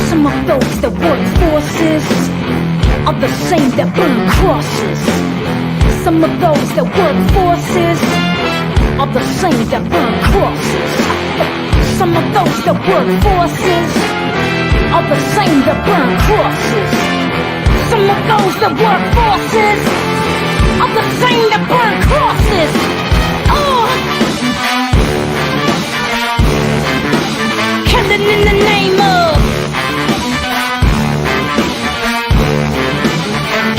Some of those that work forces are the same that burn crosses. Some of those that work forces are the same that burn crosses. Some of those that work forces are the same that burn crosses. Some of those that work forces are the same that burn crosses. Oh, killing in the name of,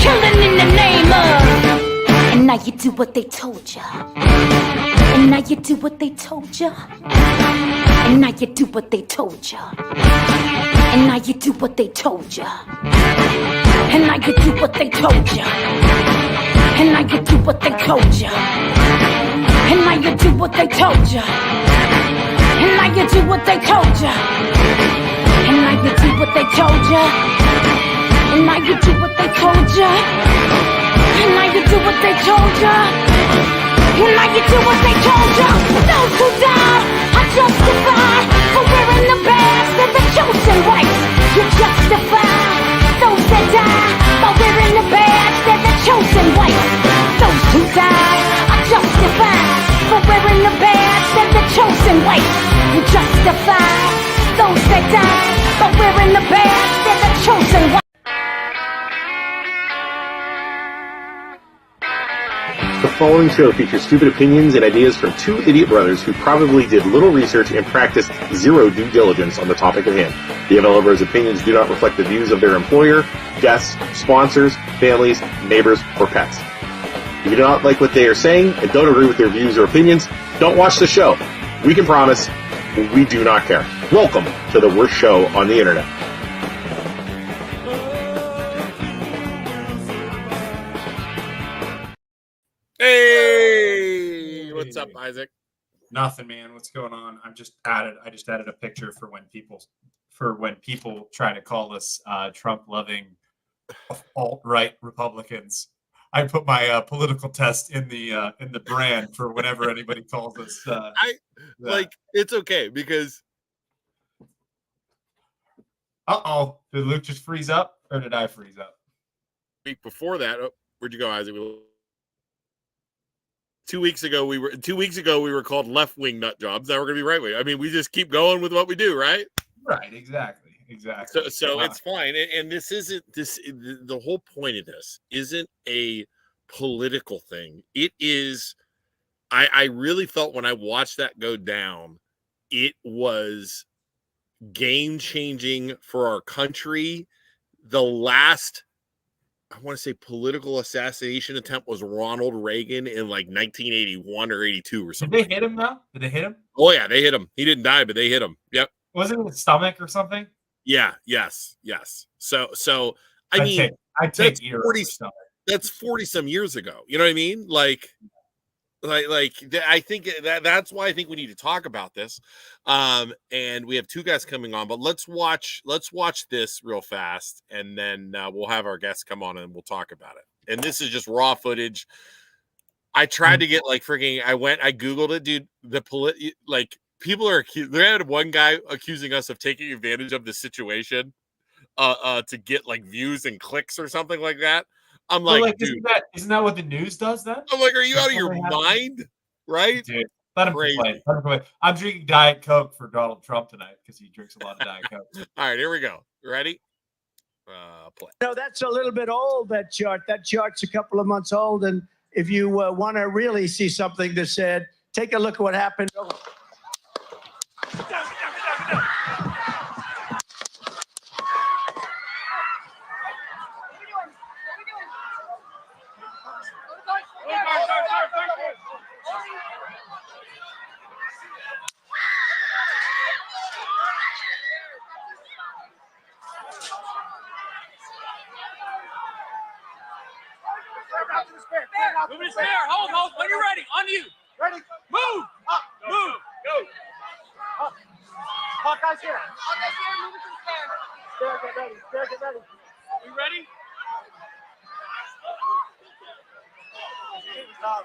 killing in the name of. And now you do what they told ya. And now you do what they told ya. And now you do what they told ya. And now you do what they told ya. And now you do what they told ya. And now you do what they told ya. And now you do what they told ya. And now you do what they told ya. And now you do what they told ya. And now you do what they told ya. And now you do what they told ya. And now you do what they told ya. Those who die are justified for wearing the badge. They're the chosen whites. You justify those that die by wearing the badge. They're the chosen whites. Those who die are justified for wearing the badge. They're the chosen whites. You justify those that die by wearing the badge. They're the chosen whites. The following show features stupid opinions and ideas from two idiot brothers who probably did little research and practiced zero due diligence on the topic at hand. The MLO Bros' opinions do not reflect the views of their employer, guests, sponsors, families, neighbors, or pets. If you do not like what they are saying and don't agree with their views or opinions, don't watch the show. We can promise we do not care. Welcome to the worst show on the internet. Hey, what's up, Isaac? Nothing, man. What's going on? I just added a picture for when people try to call us Trump-loving alt-right Republicans. I put my political test in the brand for whenever anybody calls us. It's okay because. Did Luke just freeze up, or did I freeze up? Week before that, where'd you go, Isaac? 2 weeks ago we were called left-wing nut jobs. Now we're gonna be right-wing. I mean, we just keep going with what we do, right? Right, exactly. So it's fine. And this isn't the whole point of this isn't a political thing. It is. I really felt when I watched that go down, it was game-changing for our country. The last, I want to say, political assassination attempt was Ronald Reagan in like 1981 or 82 or something. Did they hit him though? Did they hit him? Oh yeah, they hit him. He didn't die, but they hit him. Yep. Was it in the stomach or something? Yeah. Yes. So I mean, I'd take that's 40 some years ago. You know what I mean? Like I think that's why I think we need to talk about this. And we have two guys coming on, but let's watch this real fast, and then we'll have our guests come on and we'll talk about it. And this is just raw footage. I tried to get I Googled it, dude. People are they had one guy accusing us of taking advantage of the situation to get like views and clicks or something like that. I'm like, dude, isn't that what the news does then? I'm like, are you out of your mind? Right? Dude, let him play. I'm drinking Diet Coke for Donald Trump tonight because he drinks a lot of Diet Coke. All right, here we go. Ready? Play. No, that's a little bit old, that chart. That chart's a couple of months old. And if you want to really see something that said, take a look at what happened. Move to spare. Hold. When you're ready. On you. Ready. Move. Up. Move. Go. Up. Hawkeye's here. Hawkeye's here. Move it to the spare. Spare, get ready. Spare, get ready. You ready? Are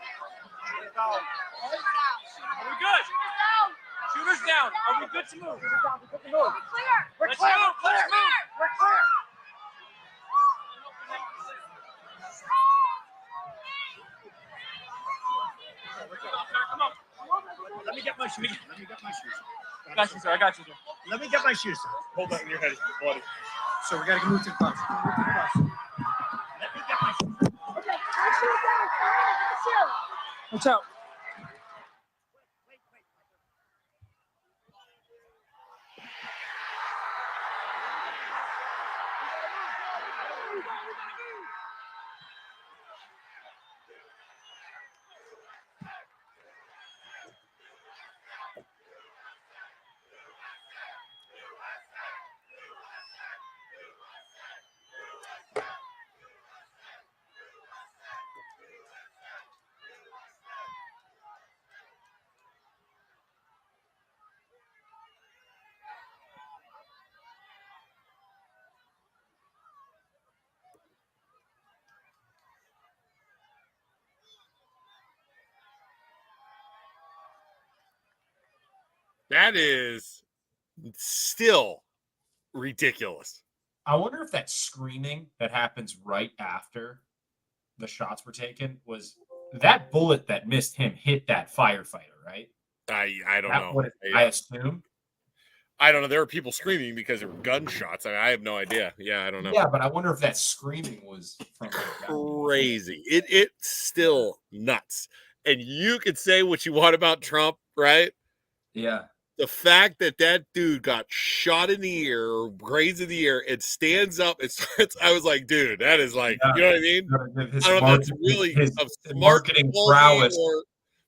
we good? Shooters down. Are we good to move? We're clear. Let's move. Let's move. shoes. Let me get my shoes. I got you, sir. I got you, sir. Let me get my shoes. Hold that in your head, buddy. So we gotta move to the bus. Move to the bus. Let me get my shoes. Okay, my shoes down. My shoes. Watch out. That is still ridiculous. I wonder if that screaming that happens right after the shots were taken was that bullet that missed him hit that firefighter, right? I don't That know. would- I assume. I don't know. There were people screaming because there were gunshots. I have no idea. Yeah, I don't know. Yeah, but I wonder if that screaming was from Crazy. It's still nuts. And you could say what you want about Trump, right? Yeah. The fact that that dude got shot in the ear or grazed in the ear and stands up and starts, I was like, dude, that is like, Yeah. you know what I mean? His I don't know if that's really his a smart marketing quality prowess. or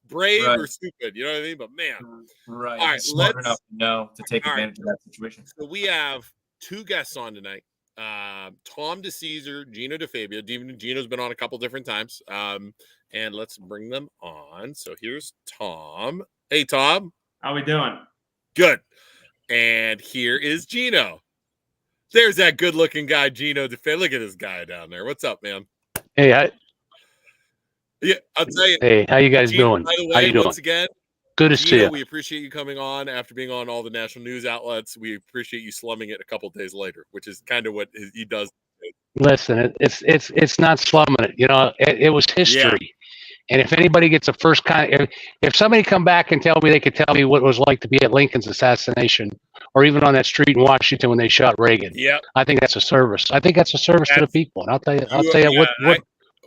brave Right. or stupid. You know what I mean? But man, Right. All right, He's smart let's- enough to know to take all right. advantage of that situation. so we have two guests on tonight. Tom DeCesar, Gino DeFabio. Gino's been on a couple different times. And let's bring them on. So here's Tom. Hey, Tom. How we doing? Good. And here is Gino. There's that good-looking guy, Gino DeFabio. Look at this guy down there. What's up, man? Hey, Yeah, I'll tell you. hey, how you guys Gino, doing? by the How way, you doing? once again, Good to see Gino, you. we appreciate you coming on after being on all the national news outlets. We appreciate you slumming it a couple days later, which is kind of what he does. Listen, it's not slumming it. You know, it was history. And if anybody gets a first kind, if somebody come back and tell me they could tell me what it was like to be at Lincoln's assassination, or even on that street in Washington when they shot Reagan, Yeah, I think that's a service. I think that's a service to the That's- people. And I'll tell you Yeah,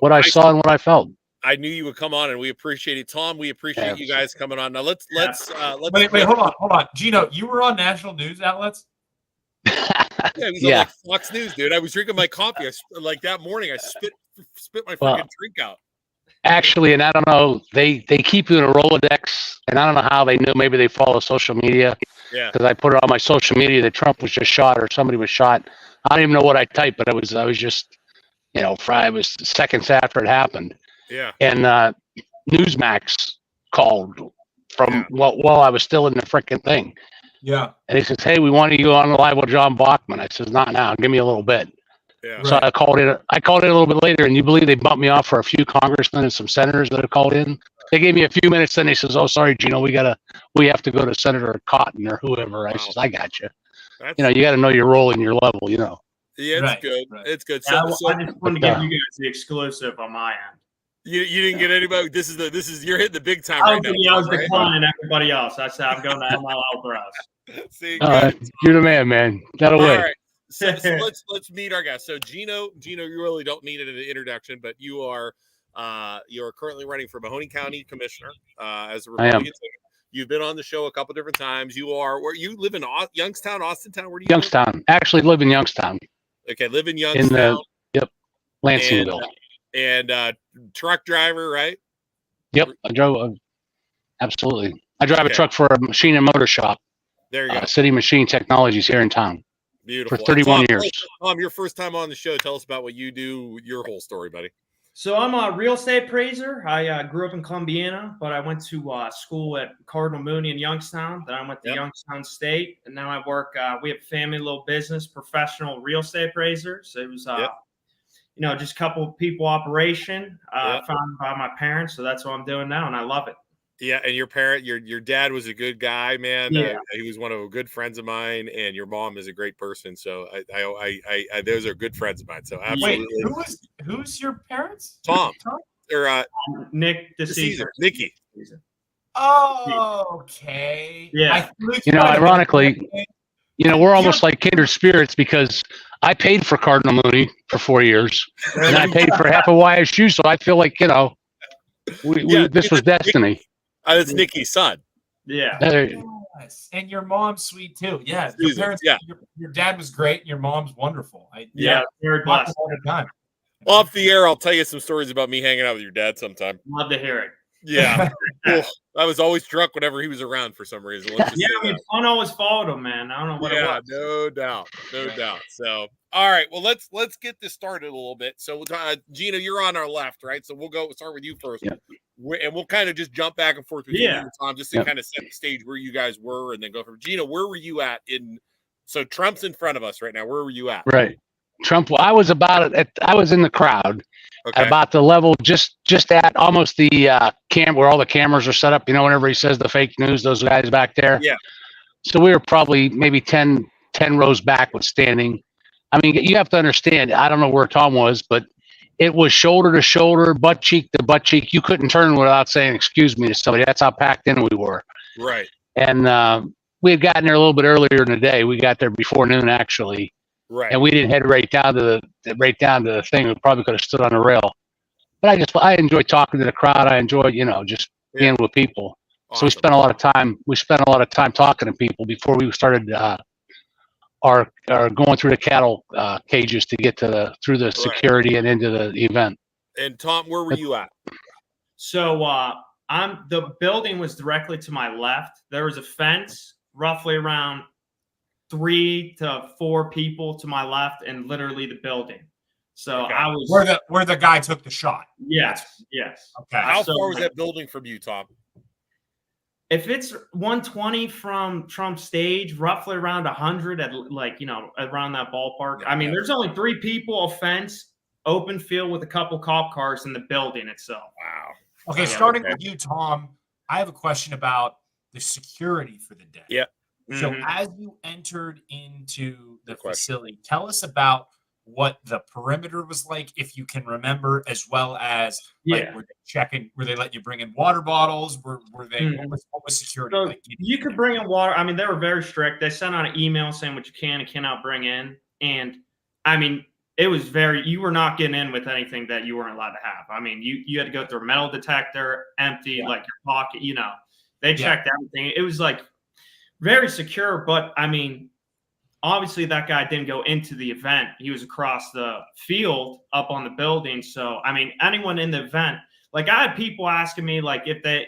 what I saw and what I felt. I knew you would come on, and we appreciate it, Tom. We appreciate you guys coming on. Now let's Wait, hold on. Gino, you were on national news outlets? Yeah, he was on Yeah. like Fox News, dude. I was drinking my coffee. Like that morning, I spit my Well, fucking drink out. Actually, and I don't know, they keep you in a Rolodex, and I don't know how they knew. Maybe they follow social media, Yeah, because I put it on my social media that Trump was just shot or somebody was shot. I don't even know what I typed, but I was just, you know, it was seconds after it happened. yeah, And Newsmax called from Yeah. while I was still in the frickin' thing. Yeah. And he says, "Hey, we want you on the live with John Bachman." I says, "Not now. Give me a little bit." yeah. So I called in. I called in a little bit later, and you believe they bumped me off for a few congressmen and some senators that have called in. They gave me a few minutes, then they says, "Oh, sorry, Gino, we have to go to Senator Cotton or whoever." I Wow. says, "I got you. That's, You know, you got to know your role and your level. You know." yeah, it's Right, good. right. It's good. Yeah, So I just wanted to give you guys the exclusive on my end. you didn't get anybody. This is you're hitting the big time I right was, now. I was right? declining everybody else. I said I'm going to ML Alvarez. See, Uh, good. you're the man. That'll All win. right. So let's meet our guest. So Gino, you really don't need an introduction, but you're currently running for Mahoney County Commissioner as a I am. Republican. You've been on the show a couple different times. Where you live in Youngstown, Austintown. Where do you live? Youngstown. Actually, live in Youngstown, Okay, live in in Youngstown. Lansingville. And truck driver, right? Yep, I drove. Absolutely, I drive Okay. a truck for a machine and motor shop, There you go. City Machine Technologies here in town Beautiful. for 31 Tom, years. Tom, your first time on the show. Tell us about what you do. Your whole story, buddy. So I'm a real estate appraiser. I grew up in Columbiana, but I went to school at Cardinal Mooney in Youngstown. Then I went to Yep. Youngstown State, and now I work. We have family little business, professional real estate appraisers. It was, Yep. just a couple of people operation Yep. founded by my parents. So that's what I'm doing now, and I love it. Yeah, and your dad was a good guy, man. Yeah. He was one of the good friends of mine, and your mom is a great person. So I those are good friends of mine. So absolutely, Wait, who's your parents? Tom or Nick Caesar, DeCesar. Nikki. Okay. Yeah. Ironically, we're almost like kindred spirits because I paid for Cardinal Mooney for 4 years, and I paid for half of YSU, so I feel like this was destiny. That's Nikki's son. Yeah. Yes. And your mom's sweet too. Yeah. Your Susan, parents, yeah. Your dad was great. And your mom's wonderful. Very blessed. All the time. Off the air, I'll tell you some stories about me hanging out with your dad sometime. Love to hear it. Yeah. Cool. I was always drunk whenever he was around for some reason. Yeah, fun always followed him, man. I don't know what it was. No doubt. No doubt. So, all right. Well, let's get this started a little bit. So, Gina, you're on our left, right? So we'll start with you first. Yeah. And we'll kind of just jump back and forth with you and Tom, just to kind of set the stage where you guys were, and then go from Gina. Where were you at So Trump's in front of us right now. Where were you at? Right. Trump. I was I was in the crowd. Okay. About the level, just at almost the where all the cameras are set up. Whenever he says the fake news, those guys back there. Yeah. So we were probably maybe 10 rows back with standing. I mean, you have to understand. I don't know where Tom was, but it was shoulder to shoulder, butt cheek to butt cheek. You couldn't turn without saying "excuse me" to somebody. That's how packed in we were. Right. And we had gotten there a little bit earlier in the day. We got there before noon, actually. Right. And we didn't head right down to the thing. We probably could have stood on the rail. But I enjoy talking to the crowd. I enjoy, just being with people. Awesome. So we spent a lot of time talking to people before we started our going through the cattle cages to get through the security and into the event. And Tom, where were you at? So the building was directly to my left. There was a fence roughly around 3 to 4 people to my left, and literally the building. So I was where the guy took the shot. Yes. Okay. How far was that building from you, Tom? If it's 120 from Trump's stage, roughly around 100 at around that ballpark. I mean, there's only 3 people, a fence, open field with a couple cop cars in the building itself. Wow. Okay, starting with you, Tom, I have a question about the security for the day. Yeah. So as you entered into the facility, tell us about what the perimeter was like, if you can remember, as well as were they letting you bring in water bottles? Were they what was security like? You could bring in water. I mean, they were very strict. They sent out an email saying what you can and cannot bring in. And I mean, it was you were not getting in with anything that you weren't allowed to have. I mean, you had to go through a metal detector, empty like your pocket, they checked everything. It was like very secure, but I mean, obviously that guy didn't go into the event. He was across the field up on the building. So, I mean, anyone in the event, like I had people asking me like if they,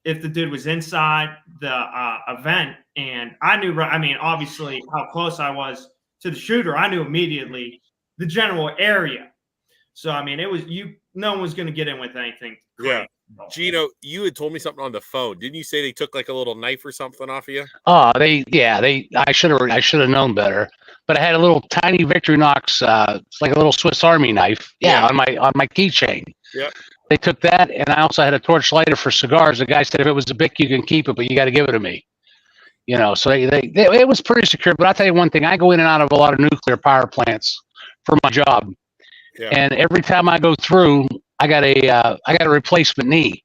if the dude was inside the event, and I knew, I mean, obviously how close I was to the shooter. I knew immediately the general area. So, I mean, no one was going to get in with anything. Yeah. Gino, you had told me something on the phone. Didn't you say they took like a little knife or something off of you? Oh, I should have known better. But I had a little tiny Victorinox, it's like a little Swiss Army knife. Yeah, on my keychain. Yeah. They took that, and I also had a torch lighter for cigars. The guy said, if it was a Bic, you can keep it, but you got to give it to me. So it was pretty secure. But I'll tell you one thing: I go in and out of a lot of nuclear power plants for my job, and every time I go through, I got a replacement knee,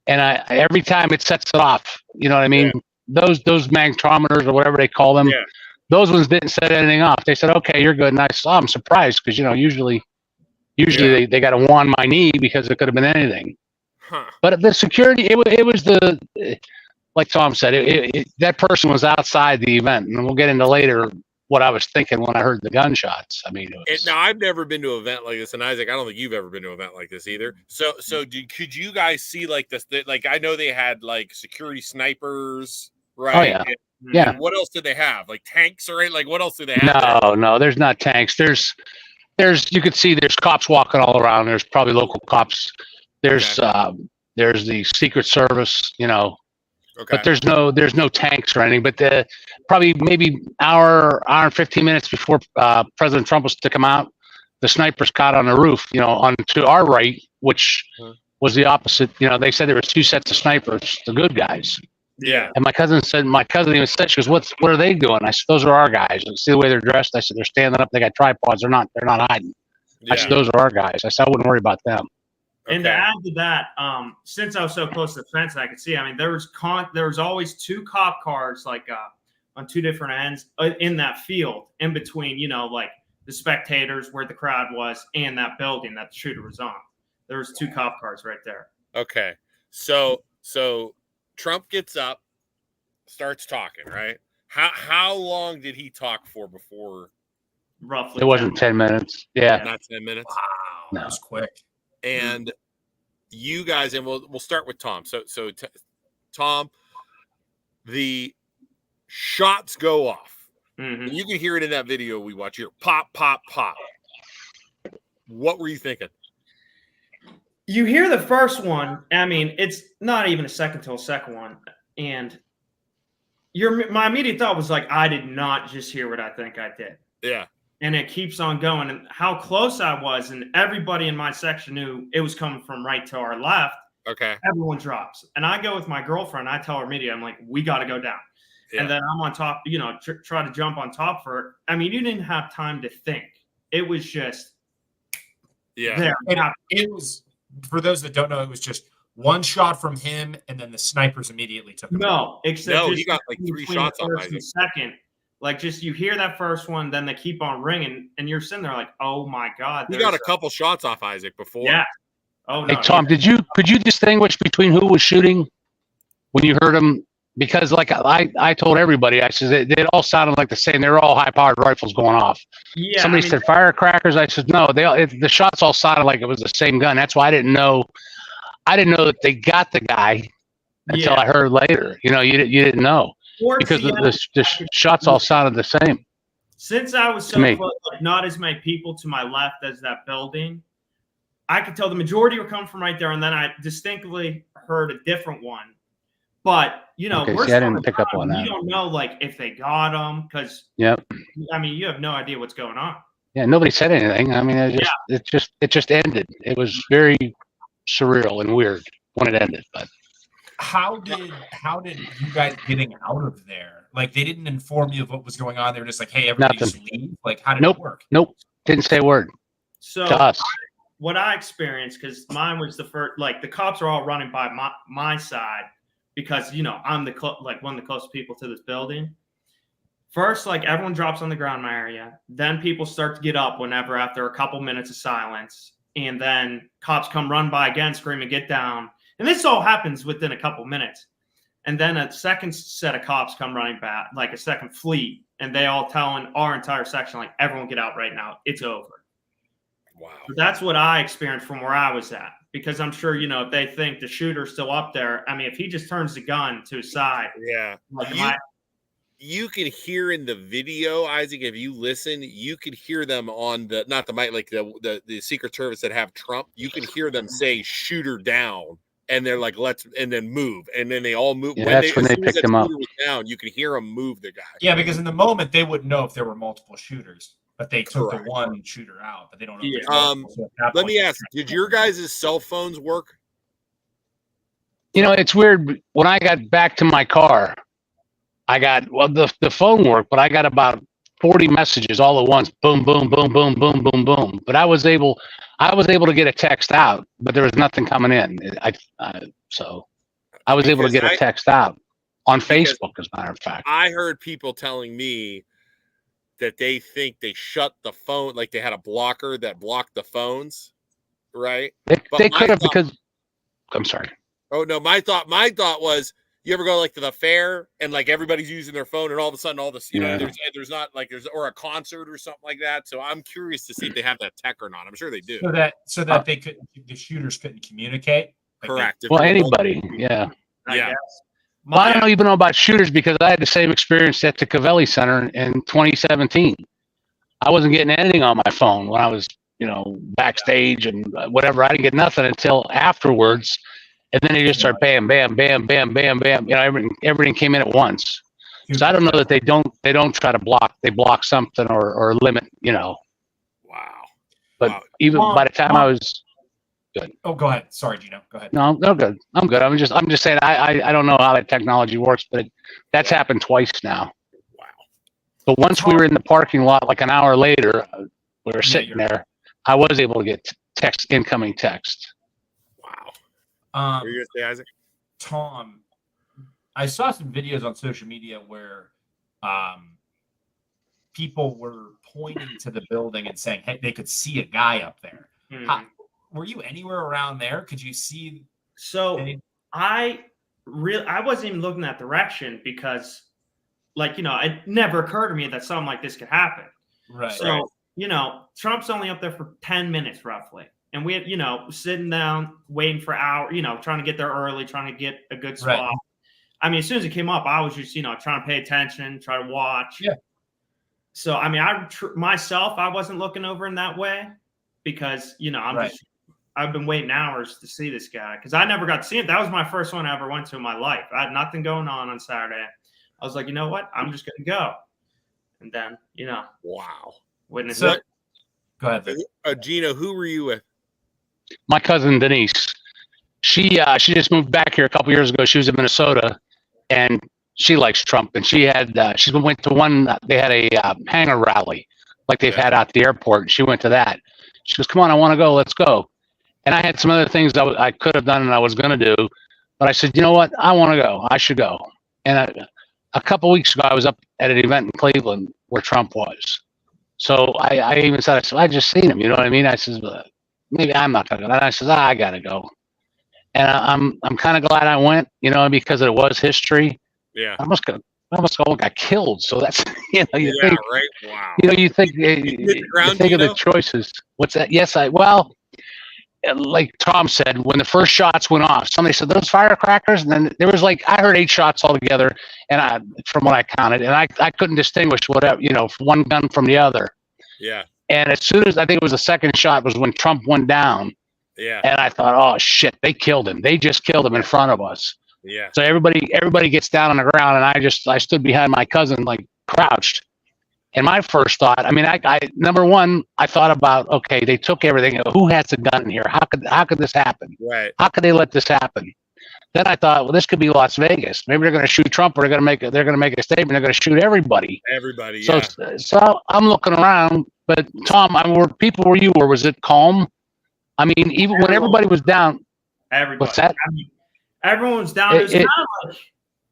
and every time it sets it off. You know what I mean? Yeah. Those magnetometers or whatever they call them, those ones didn't set anything off. They said, "Okay, you're good." And I'm surprised because usually they got to wand my knee because it could have been anything. Huh. But the security, it was like Tom said, that person was outside the event, and we'll get into later what I was thinking when I heard the gunshots. I mean, now I've never been to an event like this, and Isaac, I don't think you've ever been to an event like this either. So could you guys see like this? Like I know they had like security snipers, right? Oh yeah, yeah. What else did they have? Like tanks or like what else did they have? No, there's not tanks. There's you could see there's cops walking all around. There's probably local cops. There's the Secret Service, Okay. But there's no tanks or anything. But probably maybe hour and 15 minutes before President Trump was to come out, the snipers got on the roof, on to our right, which was the opposite. They said there was 2 sets of snipers, the good guys. Yeah. And my cousin even said, she goes, what are they doing? I said, those are our guys. I see the way they're dressed. I said, they're standing up. They got tripods. They're not hiding. Yeah. I said, those are our guys. I said, I wouldn't worry about them. And to Okay. add to that, since I was so close to the fence, I could see. I mean, there was always 2 cop cars on 2 different ends in that field, in between, like the spectators where the crowd was and that building that the shooter was on. There was 2 cop cars right there. Okay. So Trump gets up, starts talking, right? How long did he talk for before? Roughly. It wasn't 10 minutes. Yeah. Not 10 minutes. Wow, No. that was quick. And you guys, and we'll start with Tom. So Tom, the shots go off. Mm-hmm. And you can hear it in that video we watch here. Pop, pop, pop. What were you thinking? You hear the first one. I mean, it's not even a second till the second one. And my immediate thought was like, I did not just hear what I think I did. Yeah. And it keeps on going. And how close I was, and everybody in my section knew it was coming from right to our left. Okay. Everyone drops. And I go with my girlfriend. I tell her immediately, I'm like, we got to go down. Yeah. And then I'm on top, try to jump on top for her. I mean, you didn't have time to think. It was just there. And it was, for those that don't know, it was just one shot from him, and then the snipers immediately took him. No, except he got like 3 shots on first and second. Like, just you hear that first one, then they keep on ringing, and you're sitting there like, oh my God. He got a couple shots off Isaac before. Yeah. Oh, no. Hey, Tom, could you distinguish between who was shooting when you heard them? Because like I told everybody, I said they all sounded like the same. They were all high-powered rifles going off. Yeah. Somebody said firecrackers. I said no. The shots all sounded like it was the same gun. That's why I didn't know. I didn't know that they got the guy until I heard later. You didn't know because the shots all sounded the same. Since I was so close, like not as many people to my left as that building, I could tell the majority were coming from right there, and then I distinctly heard a different one. But Okay, see, I didn't pick up on that. You don't know, like, if they got them, because I mean, you have no idea what's going on. Yeah, nobody said anything. I mean, it just ended. It was very surreal and weird when it ended. But how did you guys getting out of there? Like, they didn't inform you of what was going on. They were just like, hey, everybody just leave. Like, how did it work? Nope, didn't say a word. So to us. What I experienced, because mine was the first, like the cops are all running by my side. Because, I'm one of the closest people to this building. First, like, everyone drops on the ground in my area. Then people start to get up after a couple minutes of silence. And then cops come run by again, screaming, get down. And this all happens within a couple minutes. And then a second set of cops come running back, like a second fleet. And they all telling our entire section, like, everyone get out right now. It's over. Wow. So that's what I experienced from where I was at. Because I'm sure, if they think the shooter's still up there, I mean, if he just turns the gun to his side. Yeah. You can hear in the video, Isaac, if you listen, you can hear them on not the mic, like the Secret Service that have Trump. You can hear them say shooter down. And they're like, and then move. And then they all move. Yeah, that's when they picked him up. Down, you can hear them move the guy. Yeah, because in the moment, they wouldn't know if there were multiple shooters. But they took the one shooter out, but they don't know. Yeah. Let me ask: did your guys' cell phones work? It's weird. When I got back to my car, I got the phone worked, but I got about 40 messages all at once. Boom, boom, boom, boom, boom, boom, boom. But I was able to get a text out, but there was nothing coming in. So I was able to get a text out on Facebook, as a matter of fact. I heard people telling me that they think they shut the phone, like they had a blocker that blocked the phones, right? They could have, because I'm sorry. Oh no, my thought was, you ever go like to the fair and like everybody's using their phone and all of a sudden all this, there's not like or a concert or something like that. So I'm curious to see if they have that tech or not. I'm sure they do. So that the shooters couldn't communicate. Correct. Anybody, yeah. Yeah. Well, I don't even know about shooters because I had the same experience at the Cavelli Center in 2017. I wasn't getting anything on my phone when I was, backstage and whatever. I didn't get nothing until afterwards. And then they just start bam, bam, bam, bam, bam, bam. Everything came in at once. So I don't know that they don't try to block. They block something or limit, Wow. But even by the time I was good. Oh, go ahead. Sorry, Gino. Go ahead. No, good. I'm good. I'm just saying I don't know how that technology works, but that's happened twice now. Wow. But once we were in the parking lot, like an hour later, we were sitting there. I was able to get incoming text. Are you gonna say, Isaac? Tom, I saw some videos on social media where people were pointing to the building and saying, hey, they could see a guy up there. Were you anywhere around there? Could you see? So I wasn't even looking that direction because, like, it never occurred to me that something like this could happen. Right. So, Trump's only up there for 10 minutes roughly. And we had, sitting down, waiting for hours, trying to get there early, trying to get a good spot. Right. I mean, as soon as it came up, I was just, trying to pay attention, try to watch. Yeah. So, I mean, myself, I wasn't looking over in that way because, I've been waiting hours to see this guy because I never got to see him. That was my first one I ever went to in my life. I had nothing going on Saturday. I was like, you know what? I'm just going to go. And then, Wow. witness So, it. go ahead. Gino, who were you with? My cousin Denise. She just moved back here a couple years ago. She was in Minnesota, and she likes Trump. And she went to one. They had a hangar rally, like they've had out at the airport. And she went to that. She goes, "Come on, I want to go. Let's go." And I had some other things I could have done and I was going to do, but I said, you know what? I want to go. I should go. And a couple weeks ago, I was up at an event in Cleveland where Trump was. So I even said, I just seen him. You know what I mean? I said, maybe I'm not going to go. And I said, I got to go. And I'm kind of glad I went, because it was history. Yeah. I almost got killed. So that's, you think, right. Wow. You think of the choices. What's that? Yes, like Tom said, when the first shots went off, somebody said those firecrackers, and then there was I heard 8 shots altogether, and from what I counted, and I couldn't distinguish whatever one gun from the other. Yeah. And as soon as I think it was the second shot was when Trump went down. Yeah. And I thought, oh shit, they killed him. They just killed him in front of us. Yeah. So everybody gets down on the ground, and I stood behind my cousin crouched. And my first thought, I number one, I thought about, okay, they took everything. Who has a gun in here? How could this happen? Right. How could they let this happen? Then I thought, well, this could be Las Vegas. Maybe they're going to shoot Trump, or they're going to make a statement. They're going to shoot everybody. Everybody. Yeah. So I'm looking around, but Tom, where you were, was it calm? Even when everybody was down. Everybody. What's that? Everyone was down.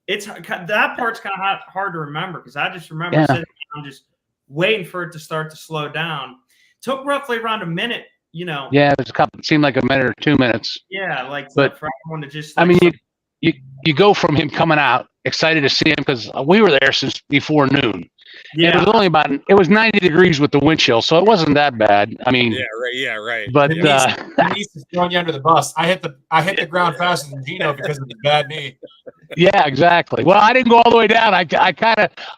That part's kind of hard to remember because I just remember sitting down just waiting for it to start to slow down. Took roughly around a minute, Yeah, it was it seemed like a minute or 2 minutes. Yeah, but for everyone to just. You go from him coming out excited to see him because we were there since before noon. Yeah, it was 90 degrees with the wind chill, so it wasn't that bad. Yeah, right. But Denise is throwing you under the bus. I hit the ground faster than Gino because of the bad knee. Yeah, exactly. Well, I didn't go all the way down.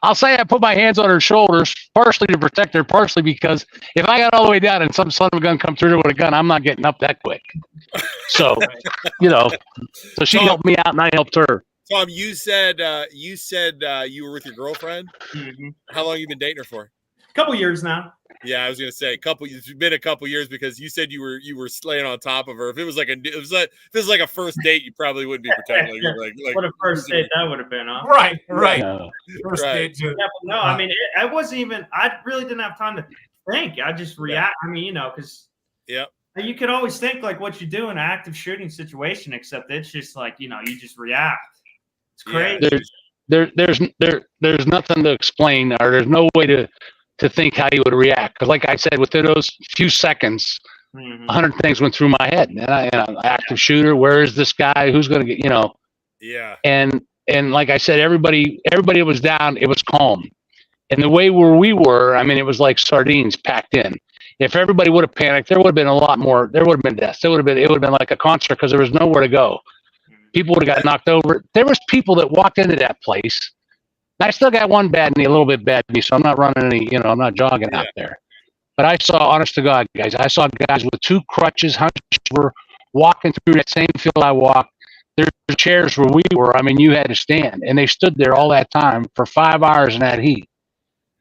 I'll say I put my hands on her shoulders, partially to protect her, partially because if I got all the way down and some son of a gun come through with a gun, I'm not getting up that quick. So, so she helped me out and I helped her. Tom, you said you were with your girlfriend. Mm-hmm. How long have you been dating her for? A couple years now. Yeah, I was gonna say it's been a couple years because you said you were laying on top of her. If it was like a first date, you probably wouldn't be pretending. Like what a first date that would have been, huh? Right. First date. Yeah, no, it wasn't even. I really didn't have time to think. I just react. Because you could always think what you do in an active shooting situation, except it's just you just react. It's crazy. There's nothing to explain, or there's no way to think how you would react. Because, like I said, within those few seconds, 100 things went through my head. And active shooter. Where is this guy? Who's going to get? Yeah. And like I said, everybody was down. It was calm. And the way where we were, it was like sardines packed in. If everybody would have panicked, there would have been a lot more. There would have been deaths. It would have been like a concert because there was nowhere to go. People would have got knocked over. There was people that walked into that place. I still got one bad knee, a little bit bad knee, so I'm not running any, I'm not jogging out there. But I saw, honest to God, guys, I saw guys with 2 crutches, hunched over, walking through that same field I walked. There's chairs where we were. You had to stand, and they stood there all that time for 5 hours in that heat.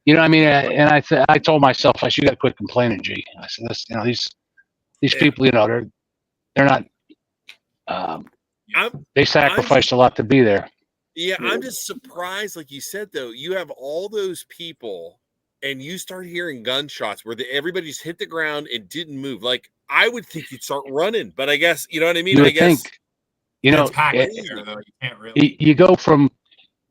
And I told myself, I said, you got to quit complaining, G. I said, these people, they're not. They sacrificed a lot to be there. Yeah, I'm just surprised, like you said, though, you have all those people and you start hearing gunshots where everybody just hit the ground and didn't move. Like, I would think you'd start running, but I guess, you know what I mean? You know, It's packed it- there, though. You can't really. you go from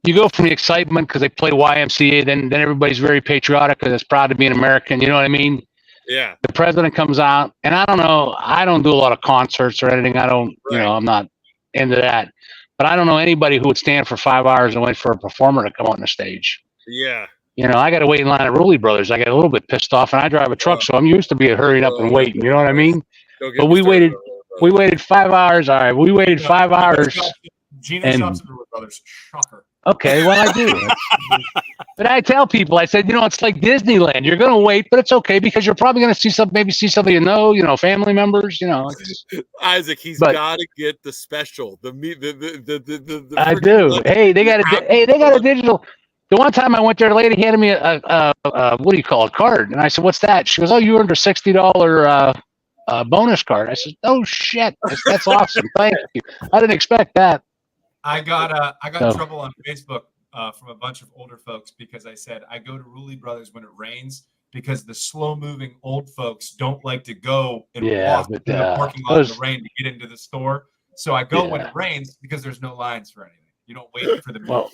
the excitement because they play YMCA, then everybody's very patriotic because it's proud to be an American. You know what I mean? Yeah. The president comes out, and I don't know. I don't do a lot of concerts or anything. I don't, you know, I'm not into that. But I don't know anybody who would stand for 5 hours and wait for a performer to come on the stage. Yeah. You know, I got to wait in line at Rulli Brothers. I get a little bit pissed off, and I drive a truck, so I'm used to being hurried up and waiting. You know what I mean? Don't get But me we started waited. on Rulli We Brothers. waited 5 hours. All right, we waited 5 hours. Gino And- shops at the Rulli Brothers. Shocker. Okay, well, I do. But I tell people, I said, you know, it's like Disneyland. You're going to wait, but it's okay because you're probably going to see somebody you know, family members, you know. Isaac, he's But- got to get the special. The I freaking, do. like, Hey, they got a digital. The one time I went there, the lady handed me a what do you call it, card, and I said, "What's that?" She goes, "Oh, you earned a $60 bonus card." I said, "Oh shit, that's awesome! Thank you. I didn't expect that." I got So- in trouble on Facebook from a bunch of older folks because I said I go to Rulli Brothers when it rains because the slow-moving old folks don't like to go and Yeah, walk but, in the parking lot in those- the rain to get into the store. So I go when Yeah. it rains because there's no lines for anything. You don't wait for the Well,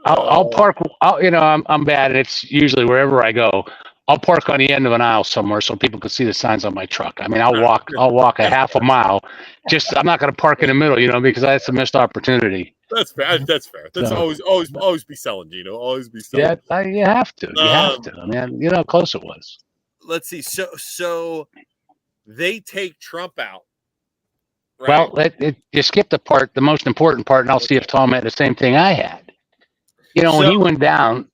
I'll park. You know, I'm bad, and it's usually wherever I go. I'll park on the end of an aisle somewhere so people can see the signs on my truck. I mean, I'll walk a half a mile. I'm not going to park in the middle, you know, because that's a missed opportunity. That's fair. That's fair. That's So- always be selling, Gino. Always be selling. Yeah, you have to. You have to. I mean, you know how close it was. Let's see. So they take Trump out. Right? Well, you skipped the most important part, and I'll see if Tom had the same thing I had. You know, when So- he went down,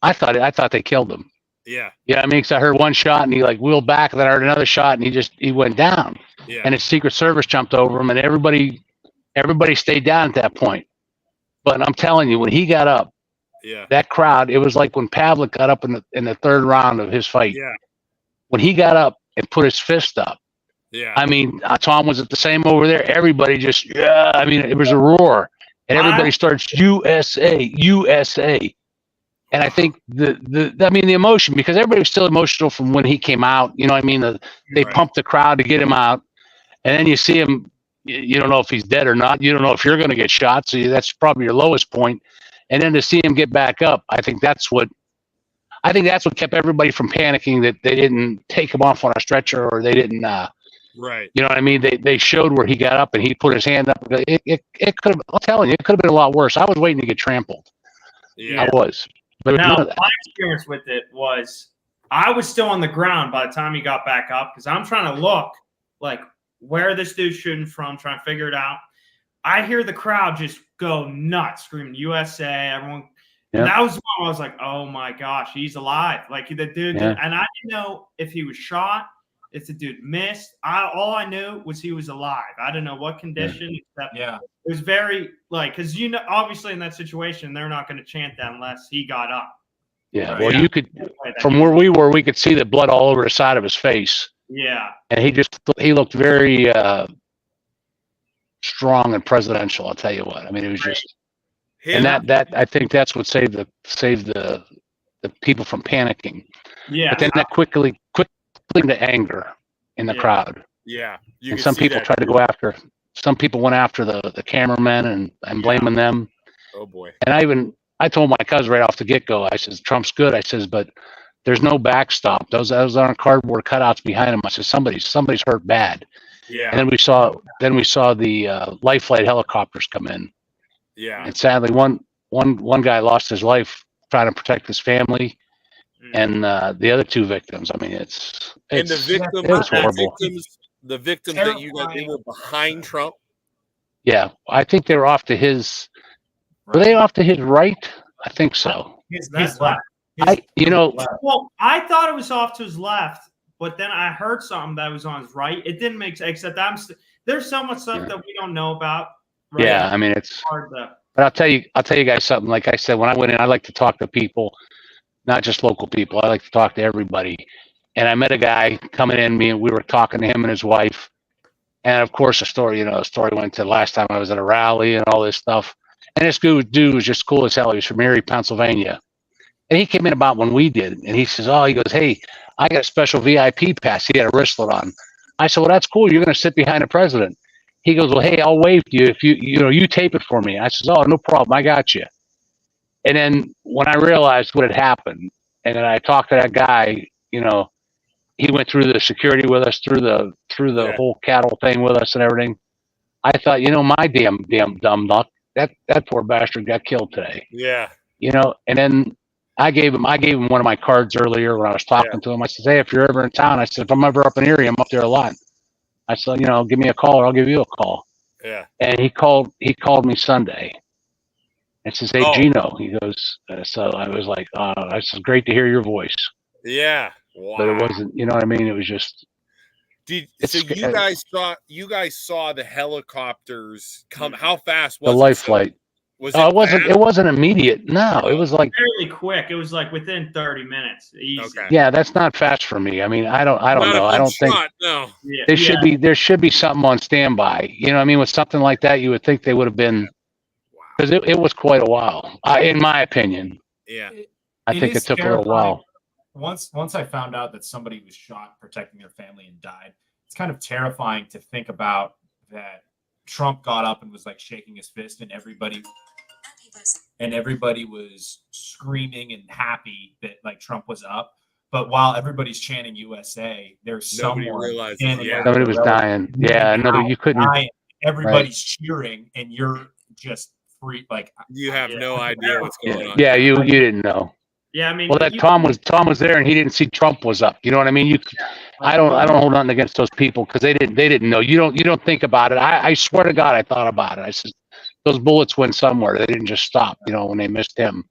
I thought they killed him. yeah, Yeah, I mean, because I heard one shot and he like wheeled back, and then I heard another shot and he went down. yeah, And his Secret Service jumped over him, and everybody stayed down at that point. But I'm telling you, when he got up, yeah, that crowd, it was like when Pavlik got up in the third round of his fight. yeah, When he got up and put his fist up, yeah. I mean, Tom was at the same over there. Everybody just, yeah, I mean, it was a roar, and everybody starts USA, USA. And I think the emotion, because everybody was still emotional from when he came out. You know what I mean? They Right. pumped the crowd to get him out, and then you see him. You don't know if he's dead or not. You don't know if you're going to get shot. So that's probably your lowest point. And then to see him get back up, I think that's what kept everybody from panicking, that they didn't take him off on a stretcher, or they didn't. Right. You know what I mean? They showed where he got up and he put his hand up. It could have. I'm telling you, it could have been a lot worse. I was waiting to get trampled. Yeah. I was. But Now, none of that. my experience with it was I was still on the ground by the time he got back up because I'm trying to look like where this dude's shooting from, trying to figure it out. I hear the crowd just go nuts, screaming USA, everyone. Yep. And that was when I was like, oh my gosh, he's alive. Like the dude, Yeah. and I didn't know if he was shot, if the dude missed. All I knew was he was alive. I didn't know what condition, except Yeah. it was very because obviously in that situation they're not going to chant that unless he got up. Yeah. Right. Well, Yeah. you could, from where we were, we could see the blood all over the side of his face, Yeah, and he looked very strong and presidential. I'll tell you what. I mean, it was just, Him, and that I think that's what saved the people from panicking. yeah. But then that quickly to anger in the Yeah. crowd. yeah. You And can some see people that tried to too. go after. Some people went after the cameramen and blaming them. Oh boy. And I told my cousin right off the get go. I says, Trump's good. I says, but there's no backstop. Those aren't cardboard cutouts behind him. I said, somebody's hurt bad. Yeah. And then we saw the life flight helicopters come in. Yeah. And sadly, one guy lost his life trying to protect his family, and the other two victims. I mean, And it's the victims, it was horrible. the victims that you got, they Terrifying. were behind Trump. Yeah, I think they were off to his. Were they off to his right? I think so. His His left. Well, I thought it was off to his left, but then I heard something that was on his right. It didn't make sense. Except there's so much stuff that we don't know about. Right? Yeah, I mean it's. Hard to. But I'll tell you guys something. Like I said, when I went in, I like to talk to people, not just local people. I like to talk to everybody. And I met a guy coming in. We were talking to him and his wife. And of course, the story went to last time I was at a rally and all this stuff. And this dude was just cool as hell. He was from Erie, Pennsylvania. And he came in about when we did. And he says, he goes, hey, I got a special VIP pass. He had a wristlet on. I said, well, that's cool. You're going to sit behind the president. he goes, well, hey, I'll wave to you if you tape it for me. I says, oh, no problem, I got you. And then when I realized what had happened, and then I talked to that guy, he went through the security with us, through the whole cattle thing with us and everything. I thought, my damn dumb luck, that poor bastard got killed today. Yeah. And then I gave him one of my cards earlier when I was talking to him. I said, hey, if you're ever in town, I said, if I'm ever up in Erie, I'm up there a lot. I said, give me a call or I'll give you a call. Yeah. And he called me Sunday and says, hey, Gino, he goes, so I was like, I said, great to hear your voice. Yeah. Wow. But it wasn't, you know what I mean? It was just. So you guys saw the helicopters come. How fast was the life flight? Was it wasn't immediate. No, it was like fairly quick. It was like within 30 minutes. Easy. Okay. Yeah, that's not fast for me. I mean, I don't know. I don't think no. there should be something on standby. You know what I mean? With something like that, you would think they would have been, because it was quite a while, in my opinion. Yeah. I think it took a little while. Once I found out that somebody was shot protecting their family and died, it's kind of terrifying to think about that Trump got up and was like shaking his fist and everybody was screaming and happy that like Trump was up. But while everybody's chanting USA, there's Nobody someone realized somebody was dying. Yeah, nobody, you couldn't. Dying. Everybody's cheering and you're just free. Like you have no idea what's going on. Yeah, you didn't know. Yeah, I mean, well, that Tom was there and he didn't see Trump was up. You know what I mean? I don't hold nothing against those people because they didn't know. You don't think about it. I swear to God, I thought about it. I said those bullets went somewhere. They didn't just stop. When they missed him.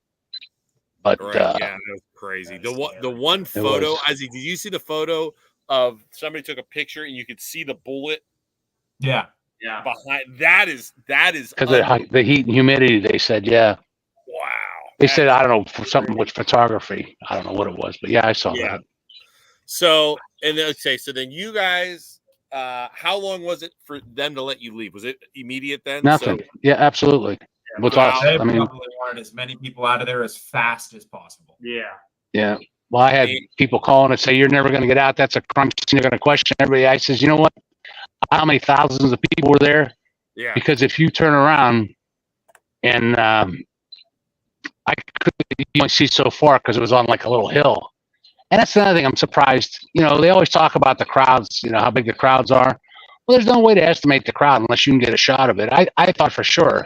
But right. Yeah, that was crazy. The one photo, Isaac, did you see the photo of somebody took a picture and you could see the bullet? Yeah. Yeah. Behind that is because the heat and humidity. They said, yeah. Wow. They said, I don't know, for something with photography. I don't know what it was, but yeah, I saw that. So, and then, okay, so then you guys, how long was it for them to let you leave? Was it immediate then? Nothing. So, yeah, absolutely. With us, they I mean, probably wanted as many people out of there as fast as possible. Yeah. Yeah. Well, I had people calling and say, you're never going to get out. That's a crime scene. You're going to question everybody. I says, you know what? How many thousands of people were there? Yeah. Because if you turn around and I could only see so far because it was on like a little hill. And that's another thing I'm surprised. They always talk about the crowds, how big the crowds are. Well, there's no way to estimate the crowd unless you can get a shot of it. I thought for sure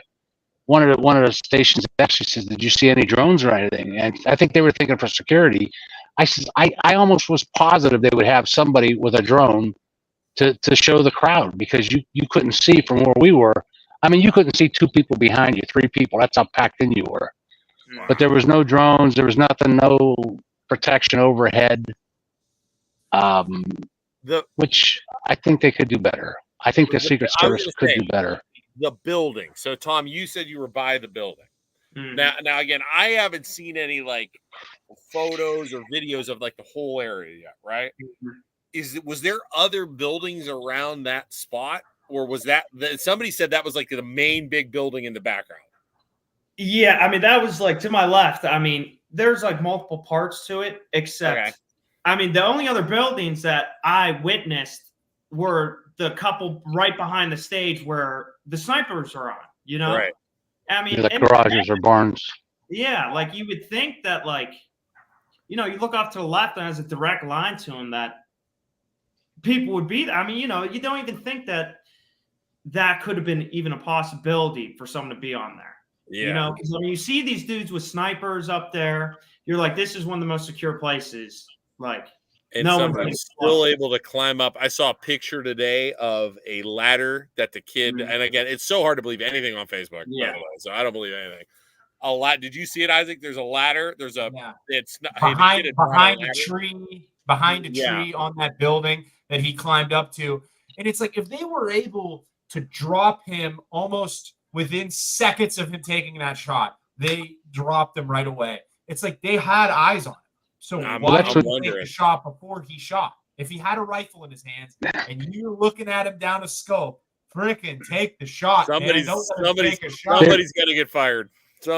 one of the stations actually says, did you see any drones or anything? And I think they were thinking for security. I said, I almost was positive they would have somebody with a drone to show the crowd because you couldn't see from where we were. I mean, you couldn't see two people behind you, three people. That's how packed in you were. Wow. But there was no drones. There was nothing, no protection overhead, which I think they could do better. I think the Secret Service could do better. The building. So, Tom, you said you were by the building. Mm-hmm. Now, again, I haven't seen any like photos or videos of like the whole area yet, right? Mm-hmm. Was there other buildings around that spot, or was that somebody said that was like the main big building in the background? Yeah, I mean, that was like to my left. I mean, there's like multiple parts to it, except, I mean, the only other buildings that I witnessed were the couple right behind the stage where the snipers are on, Right. I mean, like garages or barns. Yeah, like you would think that, like, you look off to the left and there's a direct line to them that people would be. I mean, you don't even think that could have been even a possibility for someone to be on there. Yeah. Because when you see these dudes with snipers up there, you're like, this is one of the most secure places. Like, and somebody's still able to climb up. I saw a picture today of a ladder that the kid, and again, it's so hard to believe anything on Facebook. Yeah. By the way, so I don't believe anything. A lot. Did you see it, Isaac? There's a ladder. There's a. Yeah. It's not, behind a tree. Behind a tree on that building that he climbed up to, and it's like if they were able to drop him almost within seconds of him taking that shot, they dropped him right away. It's like they had eyes on him. So why did he take the shot before he shot? If he had a rifle in his hands and you're looking at him down a scope, freaking take the shot. Somebody's going to get fired. They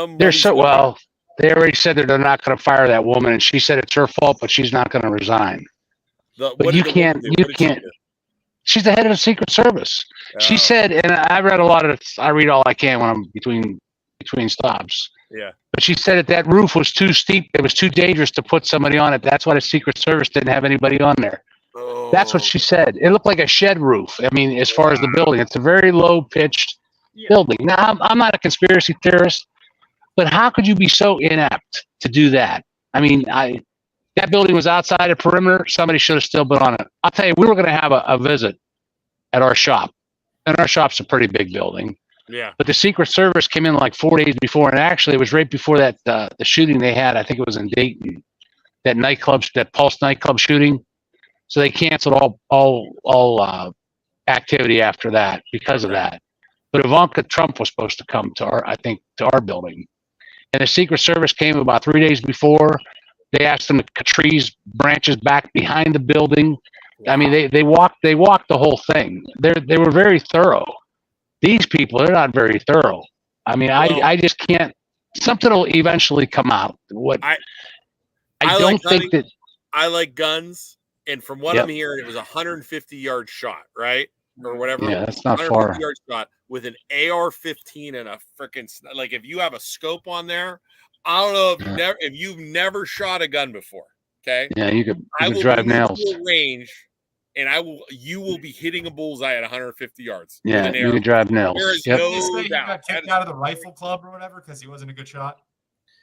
already said that they're not going to fire that woman, and she said it's her fault, but she's not going to resign. But you can't. She's the head of the Secret Service. She said, and I read a lot of. I read all I can when I'm between stops. Yeah. But she said that roof was too steep. It was too dangerous to put somebody on it. That's why the Secret Service didn't have anybody on there. Oh. That's what she said. It looked like a shed roof. I mean, as far as the building, it's a very low pitched building. Now, I'm not a conspiracy theorist, but how could you be so inept to do that? I mean, that building was outside the perimeter. Somebody should have still been on it. I'll tell you, we were going to have a visit at our shop, and our shop's a pretty big building. Yeah. But the Secret Service came in like 4 days before, and actually it was right before that the shooting they had. I think it was in Dayton, that Pulse nightclub shooting. So they canceled all activity after that because of that. But Ivanka Trump was supposed to come to our building, and the Secret Service came about 3 days before. They asked them to cut trees, branches back behind the building. I mean, they walked the whole thing. They were very thorough. These people, they're not very thorough. I mean, I just can't. Something will eventually come out. I don't think that. I like guns, and from what I'm hearing, it was a 150-yard shot, right, or whatever. Yeah, that's not far. 150-yard shot with an AR-15 and a freaking like. If you have a scope on there, I don't know if you've never shot a gun before. Okay. Yeah, you could drive nails. Range. And you will be hitting a bullseye at 150 yards. Yeah, you can drive nails. There is Did no he say he doubt. got kicked out of the rifle club or whatever because he wasn't a good shot?